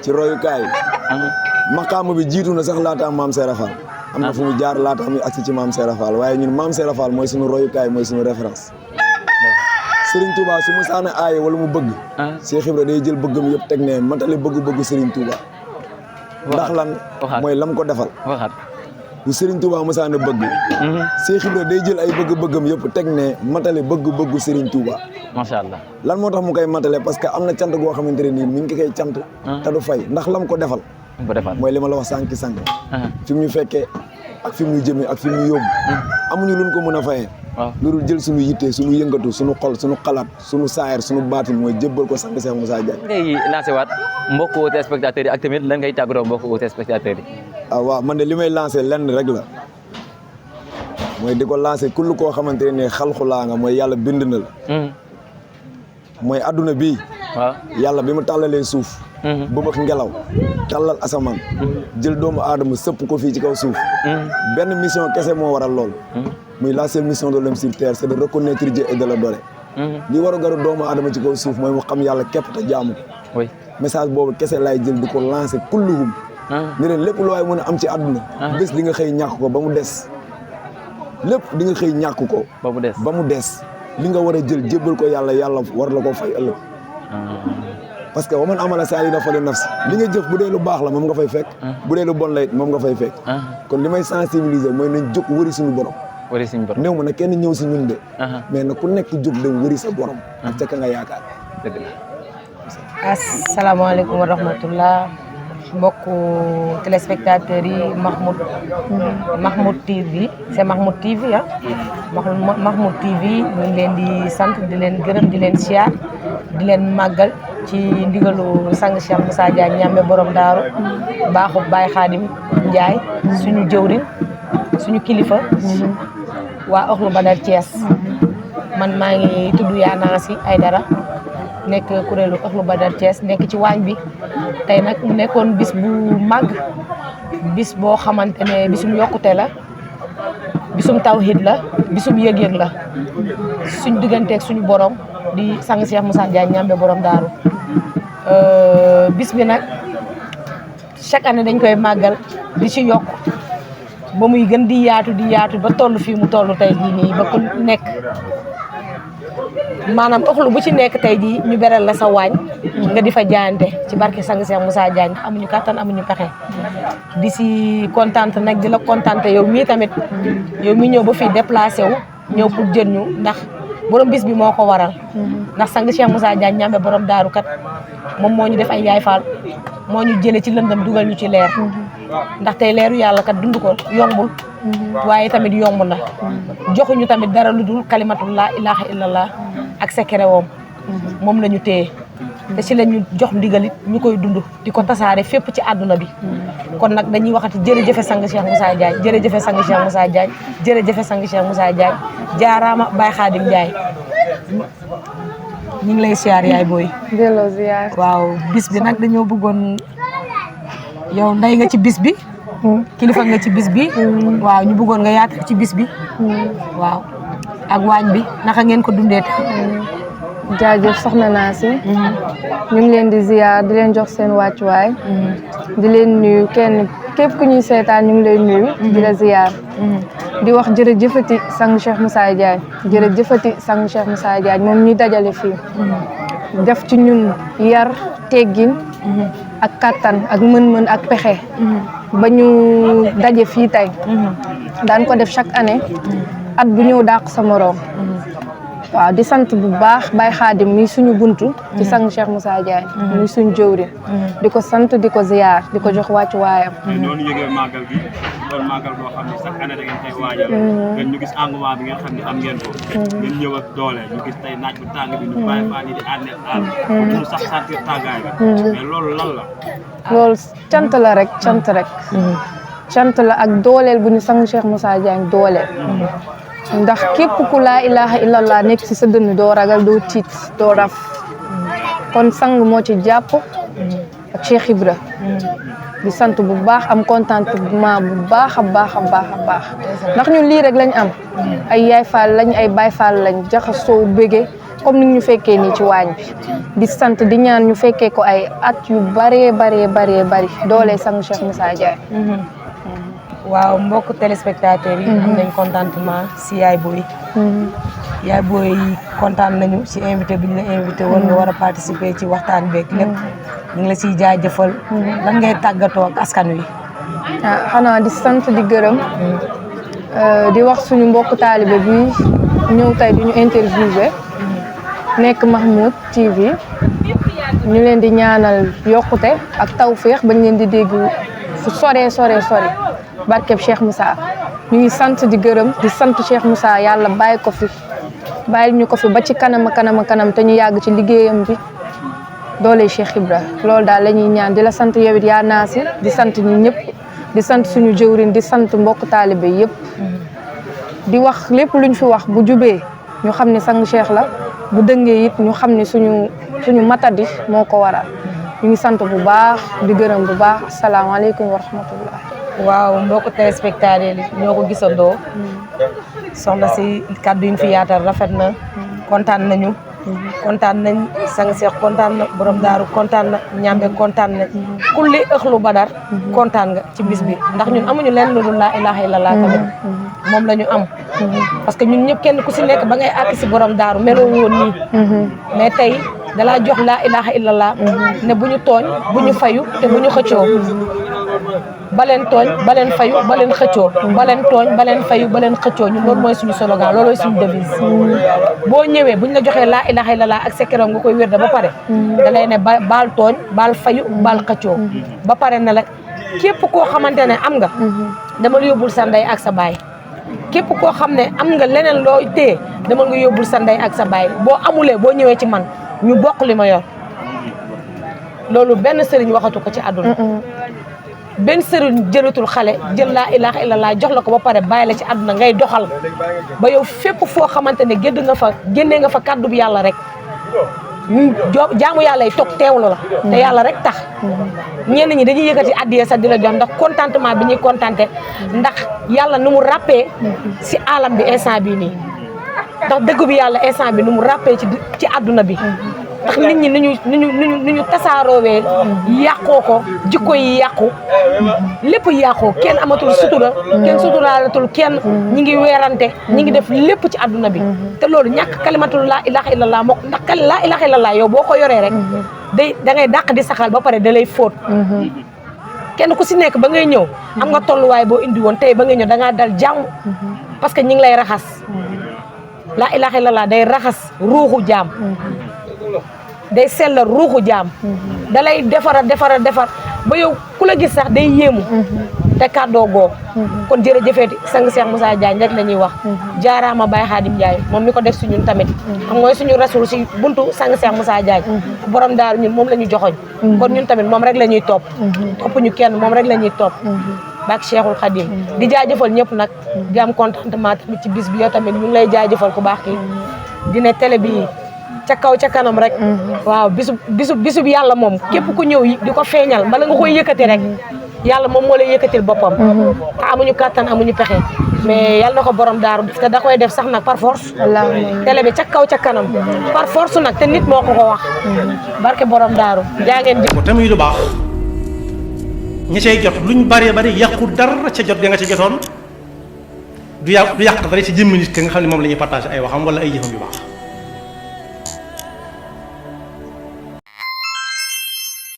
L: ci royukaay maqaama bi jiitu na sax laata maam Serap Fall am na fu mu jaar laata muy agsi ci maam Serap Fall waaye ñun maam Serap Fall mooy suñu royukaay mooy suñu référence Serigne Touba su mu saana aaye wala mu bëgg Cheikh Ibra day jël bëggam yëpp teg ne matale bëgg-bëggu Serigne Touba ndax lan mooy lam ko defal bu Serigne Touba mu saana bëgg Cheikh Ibra day jël ay bëgg-bëggam yëpp teg ne matale bëgg-bëggu Serigne Touba
M: macha allah
L: lan moo tax mu koy matale parce que am na cant goo xamante ne nii mi ngi koy cant te du fay ndax lam ko defal mooy li ma la wax sànq fi mu ñu fekkee ak fi mu ñu jëmee ak fi mu ñu yóbbu amuñu luñ ko mën a fayee lu dul jël suñu yitte suñu yëngatu suñu xol suñu xalaat suñu saayar suñu baatin mooy jébbal ko sang Cheikh Moussa Diagne
M: ngay lancé waat mbokku téléspectateurs yi ak tamit lan ngay tàggatoo mbokku téléspectateurs yi
L: waaw man de li may lancé lenn rek la mooy di ko lancé kull koo xamante ne xalxulaa nga mooy yàlla bind na la mooy adduna bii yàlla bi mu tàllalee suuf bëbëx ngelaw tàllal asamaan jël doomu aadama sëpp ko fii ci kaw suuf benn mission kese moo waral lool muy la seule mission de l'homme sur terre c'est de reconnaître Dieu et de l'adorer li war a garu doomu aadama ci kaw suuf mooy mu xam yàlla képp te jaamu ko message boobu kese laay jël di ko lancé kulluhum ne leen lépp lu waay mën a am ci àdduna bés di nga xëy ñàkk ko ba mu des lépp di nga xëy ñàkk ko ba mu des li nga war a jël jébbal ko yàlla war la ko fay ëllëg parce que wa man amala saalihan fali nafsi li nga jëf bu dee lu baax la moom nga fay fekk bu dee lu bon la it moom nga fay fekk kon li may sensibiliser mooy nañ jóg wëri suñu borom néew ma na kenn ñëw si ñun de mais na ku nekk jóg dem wëri sa borom ak ca ka nga yaakaar
J: asalaamaaleykum wa rahmatullah mbokku téléspectateurs yi Mahmoud TV c'est Mahmoud TV Mahmoud TV ñu ngi leen di sant di leen gërëm di leen siyaar di leen màggal ci ndigalu sang Cheikh Moussa Diagne ñambe borom daaru baaxu Baye Khadim Ndiaye suñu jëwriñ suñu kilifa waa Oxlu Badar Thiès man maa ngi tudd Yaanasi Aydara nekk kuréelu Oxlu Badar Thiès nekk ci waañ bi tey nag mu nekkoon bis bu màgg bis boo xamante ne bisum yokkute la bisum tawhid la bisum yëg-yëg la suñ digganteeg suñu borom di sang Cheikh Moussa Diagne ñambe borom daaru bis bi nag chaque année dañ koy màggal di ci yokk ba muy gën di yaatu ba toll fii mu toll tey jii nii ba ku nekk maanaam oxlu bu ci nekk tey jii ñu beral la sa waañ nga di fa jaayante ci barke sang Cheikh Moussa Diagne amuñu kattan amuñu pexe di si kontaan nag di la kontaan yow mii tamit yow mi ñëw ba fii déplacé wu ñëw pour jën ñu ndax borom bis bi moo ko waral ndax sang Cheikh Moussa Diagne ñambe borom daaru kat moom moo ñu def ay yaay faal moo ñu jëlee ci lëndëm dugal ñu ci leer ndax tey leeru yàlla kat dund ko yombul waaye tamit yomb na joxuñu tamit dara lu dul kalimatul laa ilaha illallah ak secret woom moom la ñu téye te ci la ñu jox ndigalit ñu koy dund di ko tasaare fépp ci àdduna bi kon nag dañuy waxati jërëjëfe sang Cheikh Moussa Diagne jërëjëfe sang Cheikh Moussa Diagne jërëjëfe sang Cheikh Moussa Diagne jaaraama Baye Khadim Ndiaye ñu ngi lay siyaar yaay booy
N: delloo ziar
J: waaw bis bi nag dañoo bëggoon yow ndey nga ci bis bi kilifa nga ci bis bi waaw ñu bëggoon nga yaatal ci bis bi waaw ak waañ bi naka ngeen ko dundee
N: jaajëf soxna naa si ñu ngi leen di ziar di leen jox seen wàccuwaay di leen nuyu kenn képp ku ñuy seetaan ñu ngi lay nuyu di la ziar di wax jërëjëfati sang Cheikh Moussa Diagne jërëjëfati sang Cheikh Moussa Diagne moom ñuy dajale fii def ci ñun yar teggin ak kattan ak mën-mën ak pexe ba ñu daje fii tey daan ko def chaque année at bu ñëw dàq sa moroom waaw di sant bu baax Baye Khadim mi suñu buntu ci sang Cheikh Moussa Diagne muy suñu jëwriñ di ko sant di ko ziar di ko jox wàccu waayam
O: noonu yëgee màggal gi doon màggal boo xam ne chaque année da ngeen koy waajal ngeen ñu gis engouement bi ngeen xam ne am ngeen ko ngeen ñëw ak doole ñu gis tey naaj bu tàng bi ñu bàyyi faa ni di ànd ak àll ñu sax sentir tàngaay bi mais loolu lan la
N: loolu cant la rek cant la ak dooleel bu ñu sang Cheikh Moussa Diagne dooleel ndax képp ku laa ilaha illallah nekk ci sa dënn doo ragal doo tiit doo raf kon sang moo ci jàpp ak Cheikh Ibra di sant bu baax am contentement bu baax a baax a baax a baax ndax ñun lii rek lañ am ay yaay faal lañ ay baay faal lañ jaxasoo bége comme ni ñu fekkee nii ci waañ bi di sant di ñaan ñu fekkee ko ay at yu bari doole sang Cheikh Moussa Diagne
J: waaw mbokk téléspectateurs yi am nañ contentement si yaay booy yaay booy kontaan nañu si invité bi ñu la invité woon nga war a participer ci waxtaan beeg lépp ñu ngi la siy jaajëfal lan ngay tàggatoo ak askan wi
N: xanaa di sant di gërëm di wax suñu mbokk taalibe bi ñëw tey di ñu interviewé nekk Mahmoud TV ñu leen di ñaanal yokkute ak tawféex bañ leen di dégg fu sore barkeb Cheikh Moussa ñu ngi sant di gërëm di sant Cheikh Moussa yàlla bàyyi ko fi bàyyil ñu ko fi ba ci kanam te ñu yàgg ci liggéeyam bi doole Cheikh Ibra loolu daal la ñuy ñaan di la sant yow it yaa naasi di sant ñi ñëpp di sant suñu jëwrin di sant mbokk taalibe yëpp di wax lépp luñ fi wax bu jubee ñu xam ne sang Cheikh la bu dëngee it ñu xam ne suñu matadi moo ko waral ñu ngi sant bu baax di gërëm bu baax asalaamaaleykum wa rahmatullah
J: waaw mbokk téléspectateurs yi ñoo ko gisandoo soxna si kàddu yi ñu fi yaatal rafet na kontaan nañ sang Cheikh kontaan na borom daaru kontaan na ñambe kontaan na kulli ëxlu badar kontaan nga ci bis bi ndax ñun amuñu leen lu dul laa ilaha illallah tamit moom la ñu am parce que ñun ñëpp kenn ku si nekk ba ngay àkk si borom daaru meloo woon nii mais tey dalaa jox laa ilaha illallah ne bu ñu tooñ bu ñu fayu te bu ñu xëccoo baleen tooñ baleen fayu baleen xëccoo baleen tooñ baleen fayu baleen xëccoo ñun loolu mooy suñu slogan loolooy suñu devise boo ñëwee buñ la joxee laa ilaha illallah ak sekkeroom nga koy wér da ba pare da lay ne baal tooñ baal fayu baal xëccoo ba pare ne la képp koo xamante ne am nga dama la yóbbul sa ndey ak sa baay képp koo xam ne am nga leneen loo téye dama nga yóbbul sa ndey ak sa baay boo amulee boo ñëwee ci man ñu bokk li ma yor loolu benn sëriñ waxatu ko ci àdduna benn sëriñ jëlatul xale jël laa ilaha illallah jox la ko ba pare bàyyi la ci àdduna ngay doxal ba yow fépp foo xamante ne génnee nga fa kàddu bi yàlla rek ñu jaamu yàlla yi toog teewlu la te yàlla rek tax ñenn ñi dañuy yëkkati addiya sax di la jox ndax contentement bi ñuy contenté ndax yàlla nu mu ràppee si alam bi instant bii nii ndax dëgg bi yàlla instant bi nu mu ràppee ci àdduna bi ndax nit ñi ni ñu tasaaroowee yàqoo ko jikko yi yàqu lépp yàqoo kenn amatul sutura kenn suturaalatul kenn ñi ngi weerante ñi ngi def lépp ci àdduna bi te loolu ñàkk kalimatul laa ilaha illallah moo ndax laa ilaha illallah yow boo ko yoree rek da ngay dàq di saxal ba pare da lay fóot kenn ku si nekk ba ngay ñëw am nga tolluwaay boo indi woon tey ba ngay ñëw da ngaa dal jàmm parce que ñi ngi lay raxas
P: laa ilaaha illallaah day raxas ruuxu jaam day sellal ruuxu jaam da lay defar ba yow ku la gis sax day yéemu te kàddoo goo kon jërëjëfeeti sang Cheikh Moussa Diagne rek la ñuy wax jaaraama Baye Khadim Ndiaye moom mi ko def si ñun tamit xam mooy suñu rasul si buntu sang Cheikh Moussa Diagne borom daaru ñun moom la ñu joxoñ kon ñun tamit moom rek la ñuy topp ñu kenn moom rek la ñuy topp baak Cheikhul Khadim di jaajëfal ñëpp nag di am contentement tamit ci bis bi yow tamit ñu ngi lay jaajëfal ku baax kii dina télé bi ca kaw ca kanam rek waaw bisub yàlla moom képp ku ñëw di ko feeñal bala nga koy yëkkati rek yàlla moom moo lay yëkkatil boppam te amuñu kattan amuñu pexe mais yàlla na ko borom daaru te da koy def sax nag par force télé bi ca kaw ca kanam par force nag te nit moo ko wax barke borom daaru jaa ngeen jëf
B: tamit lu baax ña cay jot luñ bari yàqu dara ca jot ga nga ca jotoon du yàq dara ci jëmmi nit ka nga xam ne moom la ñuy partagé ay waxam wala ay jëfam yu baax